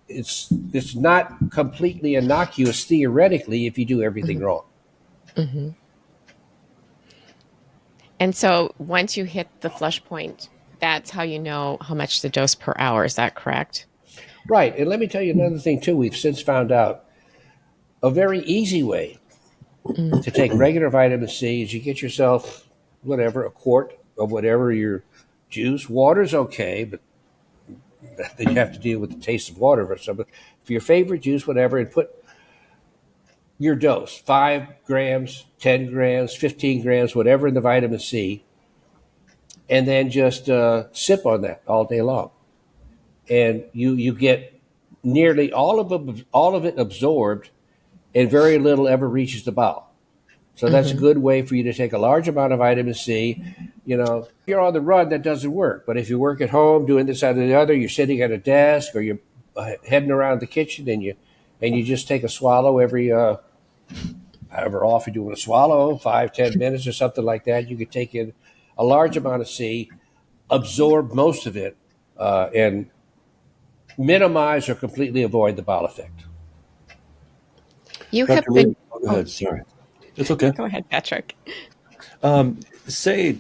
[SPEAKER 2] it's not completely innocuous theoretically if you do everything wrong.
[SPEAKER 1] Mm-hmm. And so once you hit the flush point, that's how you know how much the dose per hour. Is that correct?
[SPEAKER 2] Right. And let me tell you another thing, too. We've since found out a very easy way to take regular vitamin C is you get yourself, whatever, a quart of whatever your juice. Water's okay, but then you have to deal with the taste of water. For your favorite juice, whatever, and put your dose, 5 grams, 10 grams, 15 grams, whatever in the vitamin C, and then just sip on that all day long. And you get nearly all of it absorbed, and very little ever reaches the bowel. So that's a good way for you to take a large amount of vitamin C. If you're on the run, that doesn't work. But if you work at home doing this, that, or the other, you're sitting at a desk or you're heading around the kitchen and you just take a swallow every however often you want to swallow, 5-10 minutes or something like that. You could take in a large amount of C, absorb most of it, and minimize or completely avoid the bowel effect.
[SPEAKER 1] You have been.
[SPEAKER 3] Go ahead. Sorry. It's okay.
[SPEAKER 1] Go ahead, Patrick.
[SPEAKER 3] Say,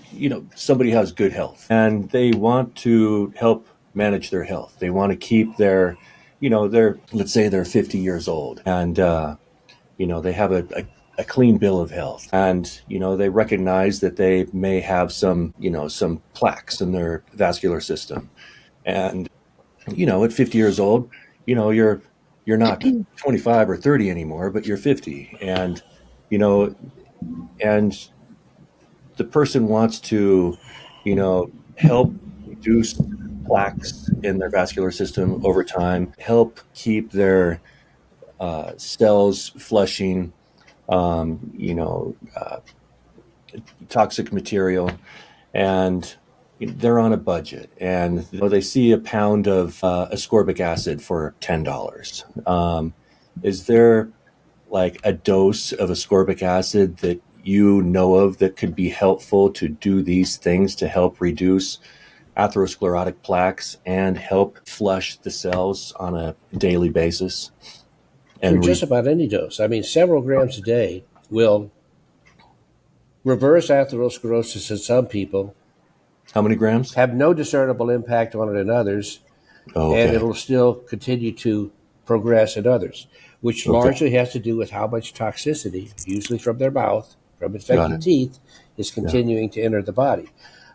[SPEAKER 3] somebody has good health and they want to help manage their health. They want to keep let's say they're 50 years old and, they have a clean bill of health and, they recognize that they may have some plaques in their vascular system. And, at 50 years old, you're not 25 or 30 anymore, but you're 50 and, and the person wants to, help reduce plaques in their vascular system over time, help keep their cells flushing, toxic material, and they're on a budget, and they see a pound of ascorbic acid for $10. Is there like a dose of ascorbic acid that you know of that could be helpful to do these things to help reduce atherosclerotic plaques and help flush the cells on a daily basis?
[SPEAKER 2] And just about any dose. I mean, several grams a day will reverse atherosclerosis in some people.
[SPEAKER 3] How many grams?
[SPEAKER 2] Have no discernible impact on it in others. Okay. And it'll still continue to progress in others, which largely has to do with how much toxicity, usually from their mouth, from infected teeth, is continuing to enter the body.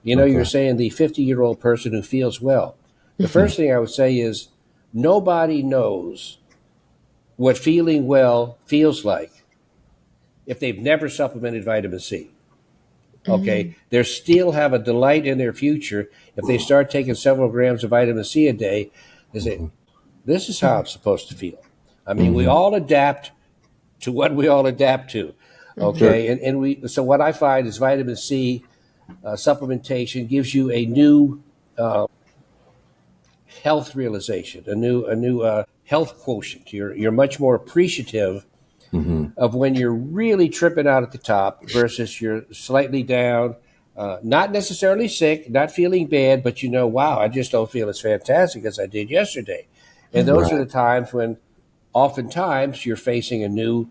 [SPEAKER 2] You're saying the 50-year-old person who feels well. The first thing I would say is nobody knows what feeling well feels like if they've never supplemented vitamin C. Okay, they still have a delight in their future if they start taking several grams of vitamin C a day. They say, this is how I'm supposed to feel. I mean, we all adapt to what we all adapt to. Okay, so what I find is vitamin C supplementation gives you a new health realization, a new health quotient. You're much more appreciative of when you're really tripping out at the top versus you're slightly down, not necessarily sick, not feeling bad, but wow, I just don't feel as fantastic as I did yesterday. And those are the times when oftentimes you're facing a new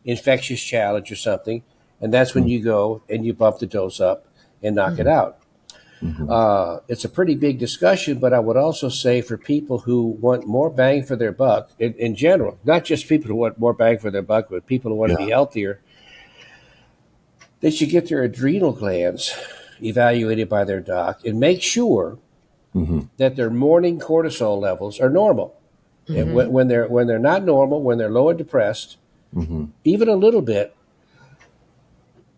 [SPEAKER 2] infectious challenge or something, and that's when you go and you bump the dose up and knock it out. It's a pretty big discussion, but I would also say for people who want more bang for their buck, in general, not just people who want more bang for their buck, but people who want to be healthier, they should get their adrenal glands evaluated by their doc and make sure that their morning cortisol levels are normal. And when they're not normal, when they're low and depressed, even a little bit,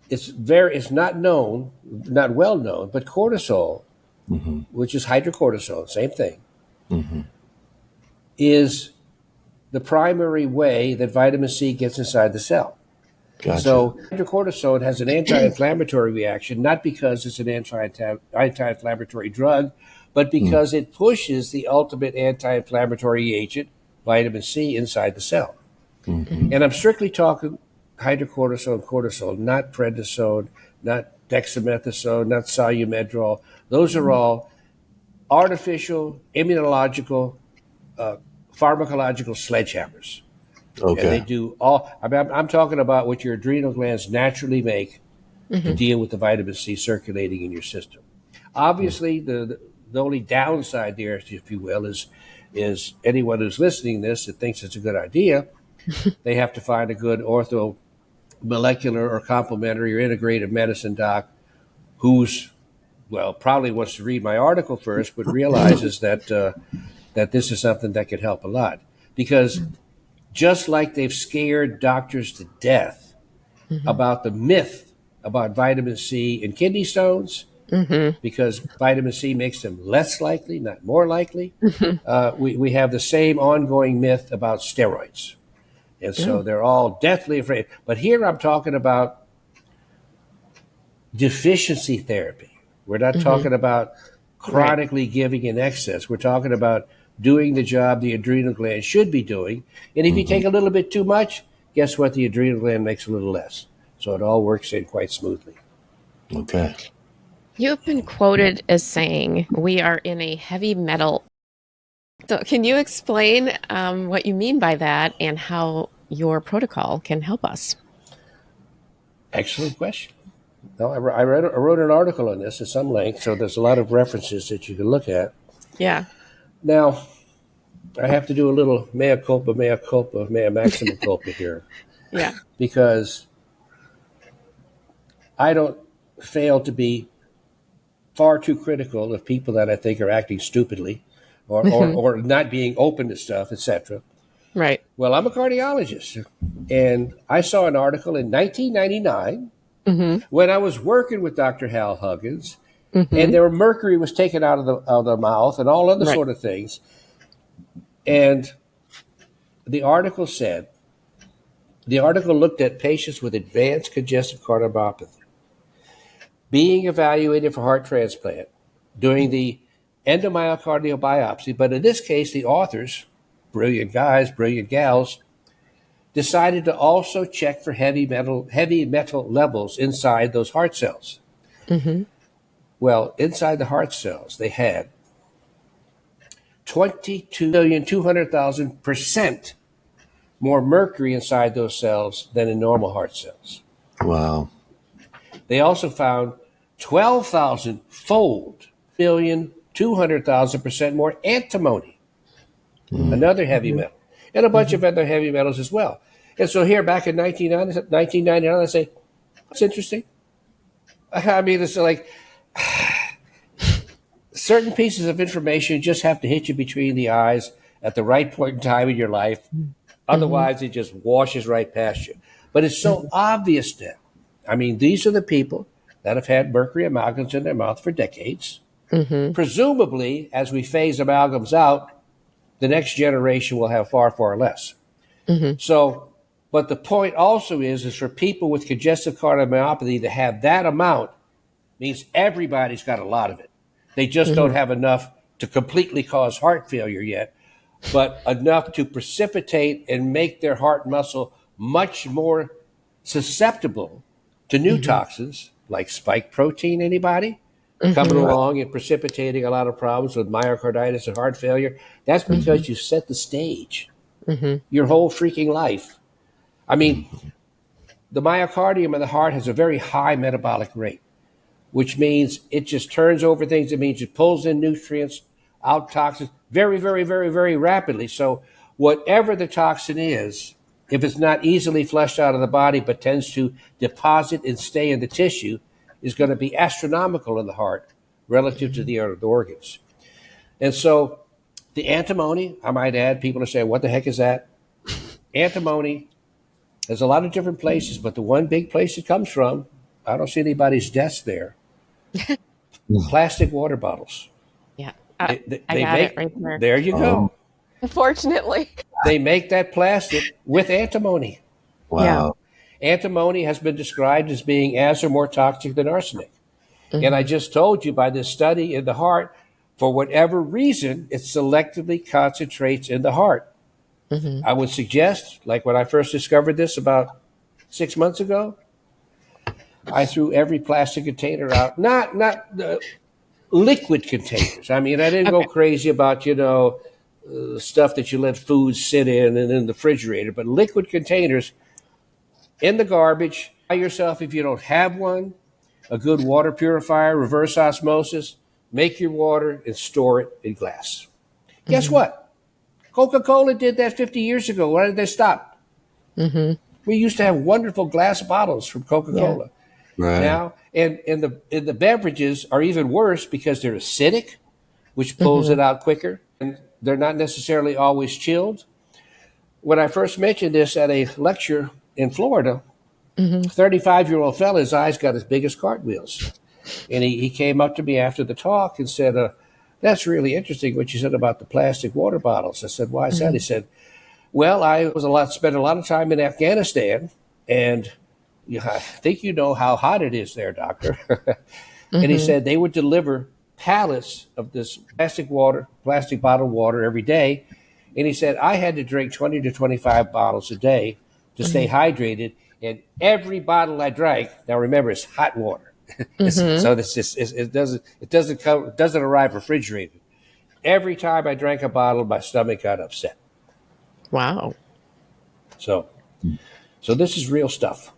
[SPEAKER 2] it's not well known, but cortisol, which is hydrocortisone, same thing, is the primary way that vitamin C gets inside the cell. Gotcha. So hydrocortisone has an anti-inflammatory reaction, not because it's an anti-inflammatory drug, but because it pushes the ultimate anti-inflammatory agent, vitamin C, inside the cell. And I'm strictly talking hydrocortisone, cortisol, not prednisone, not dexamethasone, not solumedrol. Those are all artificial immunological pharmacological sledgehammers.
[SPEAKER 3] Okay.
[SPEAKER 2] And they do all, I'm talking about what your adrenal glands naturally make to deal with the vitamin C circulating in your system. Obviously, the only downside there, if you will, is anyone who's listening to this that thinks it's a good idea, they have to find a good ortho molecular or complementary or integrative medicine doc who's, well, probably wants to read my article first, but realizes that that this is something that could help a lot. Because just like they've scared doctors to death about the myth about vitamin C and kidney stones, because vitamin C makes them less likely, not more likely, we have the same ongoing myth about steroids. And so they're all deathly afraid. But here I'm talking about deficiency therapy. We're not talking about chronically giving in excess. We're talking about doing the job the adrenal gland should be doing. And if you take a little bit too much, guess what? The adrenal gland makes a little less. So it all works in quite smoothly.
[SPEAKER 3] Okay.
[SPEAKER 1] You have been quoted as saying, "We are in a heavy metal." So can you explain what you mean by that and how your protocol can help us?
[SPEAKER 2] Excellent question. No, I wrote an article on this at some length, so there's a lot of references that you can look at.
[SPEAKER 1] Yeah.
[SPEAKER 2] Now, I have to do a little mea culpa, mea maxima culpa here,
[SPEAKER 1] Yeah.
[SPEAKER 2] because I don't fail to be far too critical of people that I think are acting stupidly or not being open to stuff, etc.
[SPEAKER 1] Right.
[SPEAKER 2] Well, I'm a cardiologist, and I saw an article in 1999 when I was working with Dr. Hal Huggins, and their mercury was taken out of the mouth and all other sort of things. And the article looked at patients with advanced congestive cardiomyopathy being evaluated for heart transplant, doing the endomyocardial biopsy. But in this case, the authors, brilliant guys, brilliant gals, decided to also check for heavy metal levels inside those heart cells. Well, inside the heart cells, they had 22,200,000% more mercury inside those cells than in normal heart cells.
[SPEAKER 3] Wow.
[SPEAKER 2] They also found 12,000-fold, 200,000% more antimony, another heavy metal, and a bunch of other heavy metals as well. And so here, back in 1999, I say, that's interesting. I mean, it's like certain pieces of information just have to hit you between the eyes at the right point in time in your life. Otherwise, it just washes right past you. But it's so obvious now. I mean, these are the people that have had mercury amalgams in their mouth for decades. Presumably, as we phase amalgams out, the next generation will have far, far less. So, but the point also is for people with congestive cardiomyopathy to have that amount means everybody's got a lot of it. They just don't have enough to completely cause heart failure yet, but enough to precipitate and make their heart muscle much more susceptible to new toxins like spike protein. Anybody? Coming along and precipitating a lot of problems with myocarditis and heart failure. That's because you set the stage your whole freaking life. I mean, the myocardium of the heart has a very high metabolic rate, which means it just turns over things. It means it pulls in nutrients, out toxins very, very, very, very rapidly. So whatever the toxin is, if it's not easily flushed out of the body but tends to deposit and stay in the tissue, is going to be astronomical in the heart relative to the other organs. And so the antimony, I might add, people are saying, what the heck is that? Antimony, there's a lot of different places, but the one big place it comes from, I don't see anybody's desk there. Plastic water bottles.
[SPEAKER 1] Yeah.
[SPEAKER 2] They
[SPEAKER 1] I got
[SPEAKER 2] make,
[SPEAKER 1] it right there.
[SPEAKER 2] There you go.
[SPEAKER 1] Unfortunately.
[SPEAKER 2] They make that plastic with antimony.
[SPEAKER 3] Wow.
[SPEAKER 2] Antimony has been described as being as or more toxic than arsenic. And I just told you by this study in the heart, for whatever reason, it selectively concentrates in the heart. I would suggest, like when I first discovered this about 6 months ago, I threw every plastic container out, not liquid containers. I mean, I didn't go crazy about, stuff that you let food sit in and in the refrigerator, but liquid containers in the garbage. Buy yourself, if you don't have one, a good water purifier, reverse osmosis. Make your water and store it in glass. Guess what? Coca-Cola did that 50 years ago. Why did they stop? We used to have wonderful glass bottles from Coca-Cola.
[SPEAKER 3] Right.
[SPEAKER 2] Now, and the beverages are even worse because they're acidic, which pulls it out quicker, and they're not necessarily always chilled. When I first mentioned this at a lecture in Florida, 35-year-old fella, his eyes got as big as cartwheels. And he came up to me after the talk and said, that's really interesting what you said about the plastic water bottles. I said, why is that? He said, well, I spent a lot of time in Afghanistan, and I think you know how hot it is there, doctor. And he said they would deliver pallets of this plastic bottled water every day. And he said, I had to drink 20 to 25 bottles a day to stay hydrated. And every bottle I drank, now remember, it's hot water. So it doesn't arrive refrigerated. Every time I drank a bottle, my stomach got upset.
[SPEAKER 1] Wow.
[SPEAKER 2] So this is real stuff.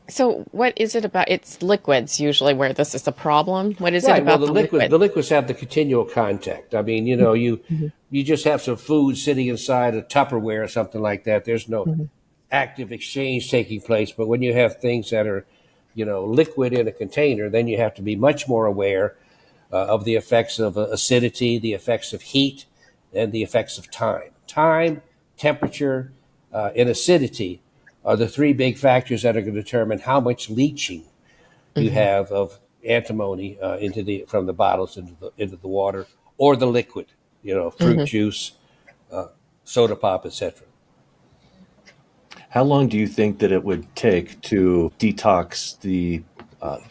[SPEAKER 1] So what is it about? It's liquids usually where this is the problem. What is it
[SPEAKER 2] Right.
[SPEAKER 1] about
[SPEAKER 2] Well,
[SPEAKER 1] the liquid?
[SPEAKER 2] the liquids have the continual contact. I mean, you just have some food sitting inside a Tupperware or something like that. There's no active exchange taking place. But when you have things that are, liquid in a container, then you have to be much more aware of the effects of acidity, the effects of heat, and the effects of time. Time, temperature, and acidity are the three big factors that are going to determine how much leaching you have of antimony from the bottles into the water or the liquid, fruit juice, soda pop, etc.
[SPEAKER 3] How long do you think that it would take to detox the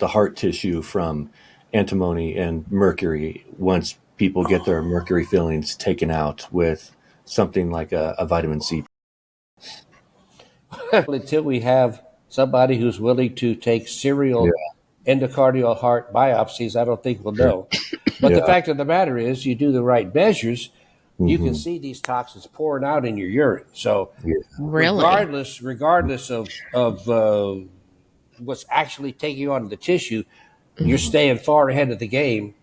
[SPEAKER 3] heart tissue from antimony and mercury once people get their mercury fillings taken out with something like a vitamin C?
[SPEAKER 2] Until we have somebody who's willing to take serial endocardial heart biopsies, I don't think we'll know. But the fact of the matter is, you do the right measures, you can see these toxins pouring out in your urine. So
[SPEAKER 1] Really?
[SPEAKER 2] regardless of what's actually taking on the tissue, you're staying far ahead of the game.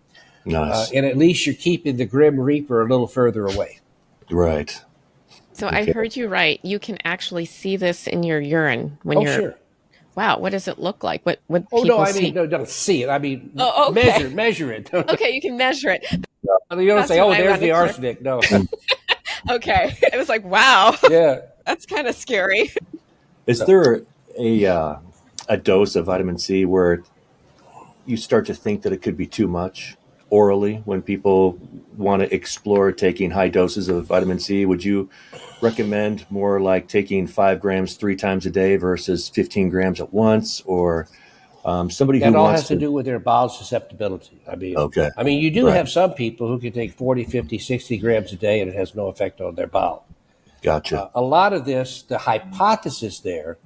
[SPEAKER 3] Nice.
[SPEAKER 2] And at least you're keeping the Grim Reaper a little further away.
[SPEAKER 3] Right.
[SPEAKER 1] So I heard you right. You can actually see this in your urine when you're.
[SPEAKER 2] Sure.
[SPEAKER 1] Wow. What does it look like? What
[SPEAKER 2] Oh,
[SPEAKER 1] people
[SPEAKER 2] no, I
[SPEAKER 1] see?
[SPEAKER 2] mean, no, don't see it. I mean,
[SPEAKER 1] okay.
[SPEAKER 2] measure it.
[SPEAKER 1] Okay, you can measure it.
[SPEAKER 2] You don't say,
[SPEAKER 1] what I
[SPEAKER 2] there's
[SPEAKER 1] wanted
[SPEAKER 2] the
[SPEAKER 1] to-
[SPEAKER 2] arsenic. No.
[SPEAKER 1] Okay. It was like, wow.
[SPEAKER 2] Yeah.
[SPEAKER 1] That's kind of scary.
[SPEAKER 3] Is there a dose of vitamin C where you start to think that it could be too much orally when people want to explore taking high doses of vitamin C? Would you recommend more like taking 5 grams 3 times a day versus 15 grams at once, or somebody
[SPEAKER 2] That
[SPEAKER 3] who
[SPEAKER 2] all
[SPEAKER 3] wants
[SPEAKER 2] has to do with their bowel susceptibility.
[SPEAKER 3] Okay.
[SPEAKER 2] I mean, you do
[SPEAKER 3] Right.
[SPEAKER 2] have some people who can take 40, 50, 60 grams a day and it has no effect on their bowel.
[SPEAKER 3] Gotcha.
[SPEAKER 2] A lot of this, the hypothesis there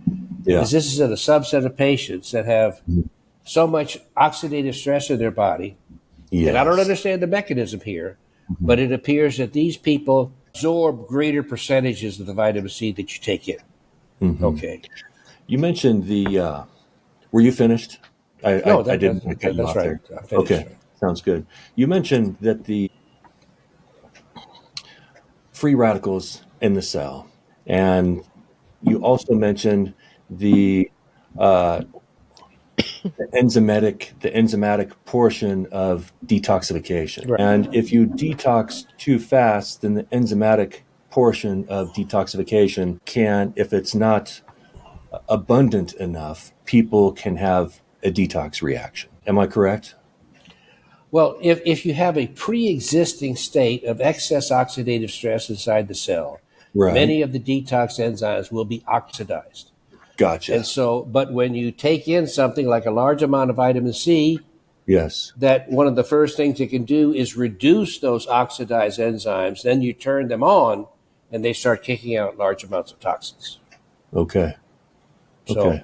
[SPEAKER 2] is this is in a subset of patients that have so much oxidative stress in their body.
[SPEAKER 3] Yes.
[SPEAKER 2] And I don't understand the mechanism here, but it appears that these people absorb greater percentages of the vitamin C that you take in. Okay.
[SPEAKER 3] You mentioned were you finished? I didn't cut you
[SPEAKER 2] that's
[SPEAKER 3] off
[SPEAKER 2] right.
[SPEAKER 3] there.
[SPEAKER 2] I'm finished.
[SPEAKER 3] Okay, sounds good. You mentioned that the free radicals in the cell, and you also mentioned the enzymatic portion of detoxification.
[SPEAKER 2] Right.
[SPEAKER 3] And if you detox too fast, then the enzymatic portion of detoxification if it's not abundant enough, people can have a detox reaction. Am I correct?
[SPEAKER 2] Well, if you have a pre-existing state of excess oxidative stress inside the cell, many of the detox enzymes will be oxidized.
[SPEAKER 3] Gotcha.
[SPEAKER 2] And so, but when you take in something like a large amount of vitamin C, that one of the first things it can do is reduce those oxidized enzymes. Then you turn them on and they start kicking out large amounts of toxins.
[SPEAKER 3] Okay.
[SPEAKER 2] So,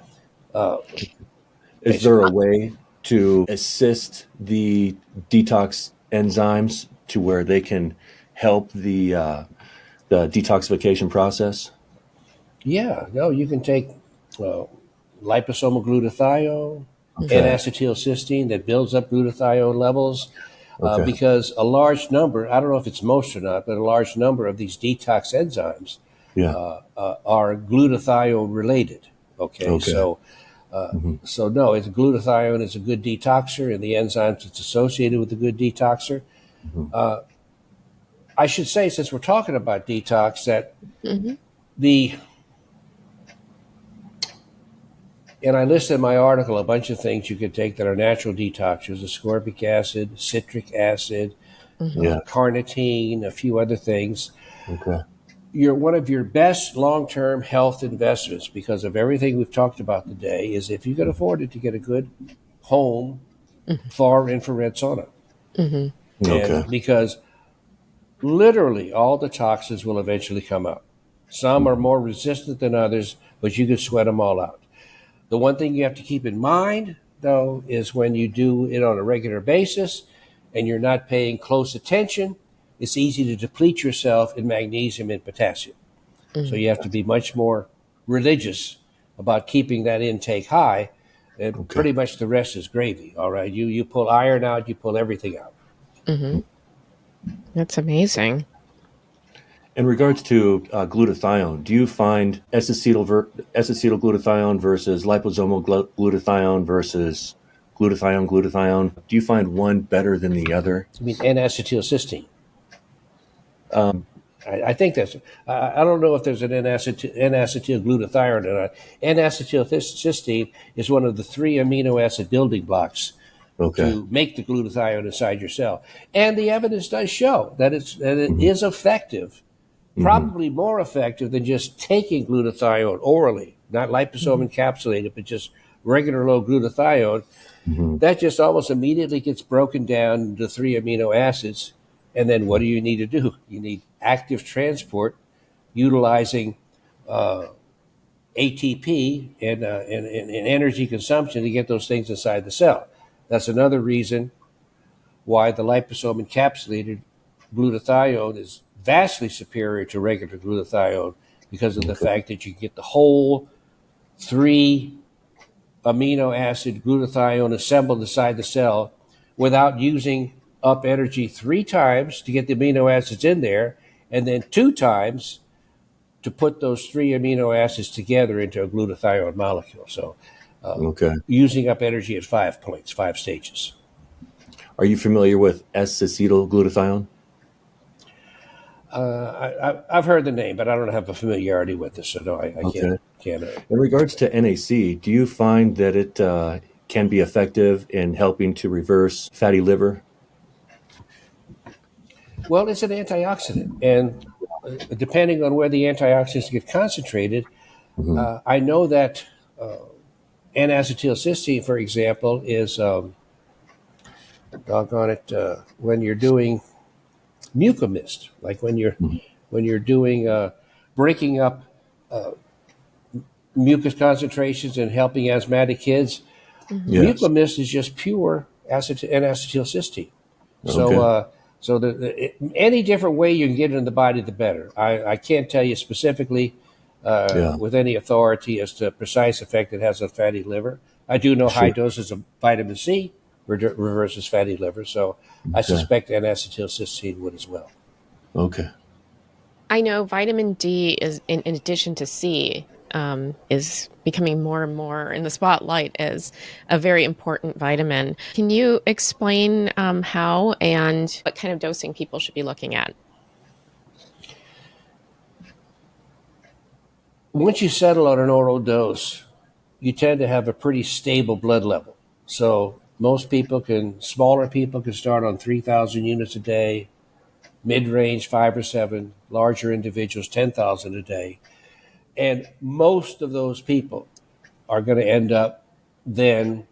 [SPEAKER 3] is there a way to assist the detox enzymes to where they can help the detoxification process?
[SPEAKER 2] Yeah, no, you can take liposomal glutathione,
[SPEAKER 3] Okay.
[SPEAKER 2] N-acetylcysteine that builds up glutathione levels.
[SPEAKER 3] Okay.
[SPEAKER 2] Because a large number, I don't know if it's most or not, but a large number of these detox enzymes
[SPEAKER 3] Yeah.
[SPEAKER 2] are glutathione related. Okay,
[SPEAKER 3] Okay.
[SPEAKER 2] so no, it's glutathione is a good detoxer, and the enzymes it's associated with a good detoxer. I should say, since we're talking about detox, that the and I listed in my article a bunch of things you could take that are natural detoxers: ascorbic acid, citric acid,
[SPEAKER 3] Yeah.
[SPEAKER 2] carnitine, a few other things.
[SPEAKER 3] Okay.
[SPEAKER 2] You're one of your best long-term health investments because of everything we've talked about today is if you can afford it to get a good home far infrared sauna.
[SPEAKER 1] Hmm.
[SPEAKER 3] Okay.
[SPEAKER 2] And because literally all the toxins will eventually come out. Some are more resistant than others, but you can sweat them all out. The one thing you have to keep in mind, though, is when you do it on a regular basis and you're not paying close attention, it's easy to deplete yourself in magnesium and potassium. So you have to be much more religious about keeping that intake high, and
[SPEAKER 3] Okay.
[SPEAKER 2] pretty much the rest is gravy. All right, you pull iron out, you pull everything out.
[SPEAKER 1] That's amazing.
[SPEAKER 3] In regards to glutathione, do you find S-acetyl-glutathione versus liposomal glutathione versus glutathione? Do you find one better than the other?
[SPEAKER 2] I mean, N-acetylcysteine. I think that's. I don't know if there's an N-acetylglutathione or not. N-acetylcysteine is one of the 3 amino acid building blocks
[SPEAKER 3] Okay.
[SPEAKER 2] to make the glutathione inside your cell, and the evidence does show that it is effective. Probably more effective than just taking glutathione orally, not liposome encapsulated, but just regular low glutathione. That just almost immediately gets broken down into 3 amino acids. And then what do you need to do? You need active transport utilizing ATP and energy consumption to get those things inside the cell. That's another reason why the liposome encapsulated glutathione is vastly superior to regular glutathione because of the fact that you get the whole 3 amino acid glutathione assembled inside the cell without using up energy 3 times to get the amino acids in there, and then 2 times to put those 3 amino acids together into a glutathione molecule. So
[SPEAKER 3] Okay.
[SPEAKER 2] using up energy at 5 points, 5 stages.
[SPEAKER 3] Are you familiar with S-acetyl-glutathione?
[SPEAKER 2] I've heard the name, but I don't have a familiarity with it, so no, I
[SPEAKER 3] Okay.
[SPEAKER 2] can't.
[SPEAKER 3] In regards to NAC, do you find that it can be effective in helping to reverse fatty liver?
[SPEAKER 2] Well, it's an antioxidant, and depending on where the antioxidants get concentrated, I know that N-acetylcysteine, for example, is doggone it when you're doing mucomist, like when you're doing breaking up mucus concentrations and helping asthmatic kids.
[SPEAKER 3] Yes.
[SPEAKER 2] Mucomist is just pure N-acetylcysteine.
[SPEAKER 3] Okay.
[SPEAKER 2] So any different way you can get it in the body, the better. I can't tell you specifically
[SPEAKER 3] Yeah.
[SPEAKER 2] with any authority as to the precise effect it has on fatty liver. I do know high doses of vitamin C reverses fatty liver, so I suspect N-acetylcysteine would as well.
[SPEAKER 3] Okay.
[SPEAKER 1] I know vitamin D is, in addition to C, is becoming more and more in the spotlight as a very important vitamin. Can you explain how and what kind of dosing people should be looking at?
[SPEAKER 2] Once you settle on an oral dose, you tend to have a pretty stable blood level. So smaller people can start on 3,000 units a day, mid-range 5 or 7, larger individuals 10,000 a day. And most of those people are going to end up then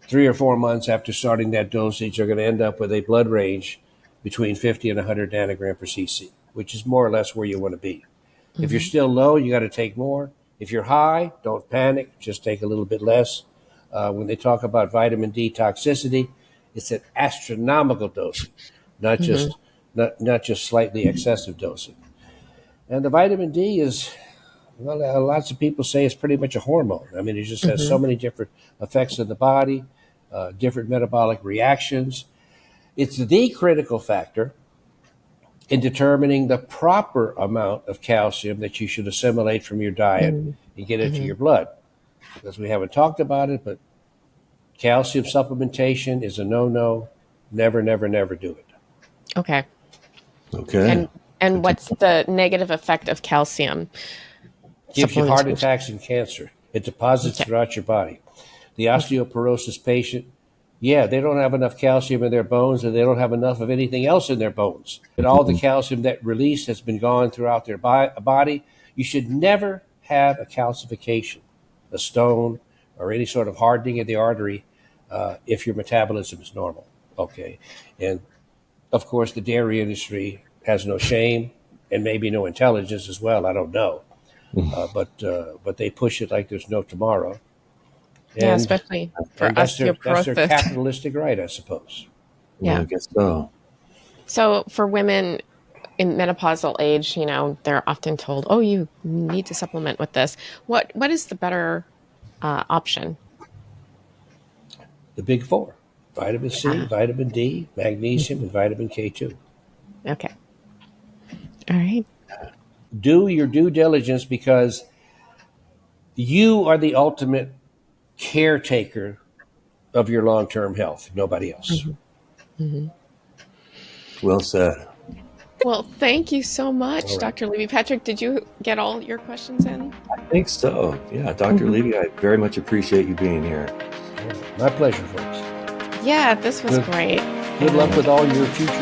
[SPEAKER 2] 3 or 4 months after starting that dosage are going to end up with a blood range between 50 and 100 nanogram per cc, which is more or less where you want to be. If you're still low, you got to take more. If you're high, don't panic. Just take a little bit less. When they talk about vitamin D toxicity, it's at astronomical dosing, not just not just slightly excessive dosing. And the vitamin D is, well, lots of people say it's pretty much a hormone. I mean, it just has so many different effects in the body, different metabolic reactions. It's the critical factor in determining the proper amount of calcium that you should assimilate from your diet and get into your blood. Because we haven't talked about it, but calcium supplementation is a no-no. Never, never, never do it.
[SPEAKER 1] Okay.
[SPEAKER 3] Okay.
[SPEAKER 1] And what's the negative effect of calcium?
[SPEAKER 2] Gives you heart attacks and cancer. It deposits throughout your body. The osteoporosis patient, they don't have enough calcium in their bones, and they don't have enough of anything else in their bones. And all the calcium that released has been gone throughout their body. You should never have a calcification, a stone, or any sort of hardening of the artery if your metabolism is normal. Okay. And of course, the dairy industry has no shame and maybe no intelligence as well. I don't know. But they push it like there's no tomorrow.
[SPEAKER 1] Yeah, especially for osteoporosis.
[SPEAKER 2] That's their capitalistic right, I suppose.
[SPEAKER 3] Yeah, I guess so.
[SPEAKER 1] So for women in menopausal age, they're often told, "Oh, you need to supplement with this." What is the better option?
[SPEAKER 2] The big four: vitamin C, vitamin D, magnesium, and vitamin K2.
[SPEAKER 1] Okay. All right.
[SPEAKER 2] Do your due diligence, because you are the ultimate caretaker of your long-term health. Nobody else.
[SPEAKER 3] Well said.
[SPEAKER 1] Well, thank you so much, Dr. Levy. Patrick, did you get all your questions in?
[SPEAKER 3] I think so. Yeah, Dr. Levy, I very much appreciate you being here.
[SPEAKER 2] My pleasure, folks.
[SPEAKER 1] Yeah, this was great.
[SPEAKER 2] Good luck with all your future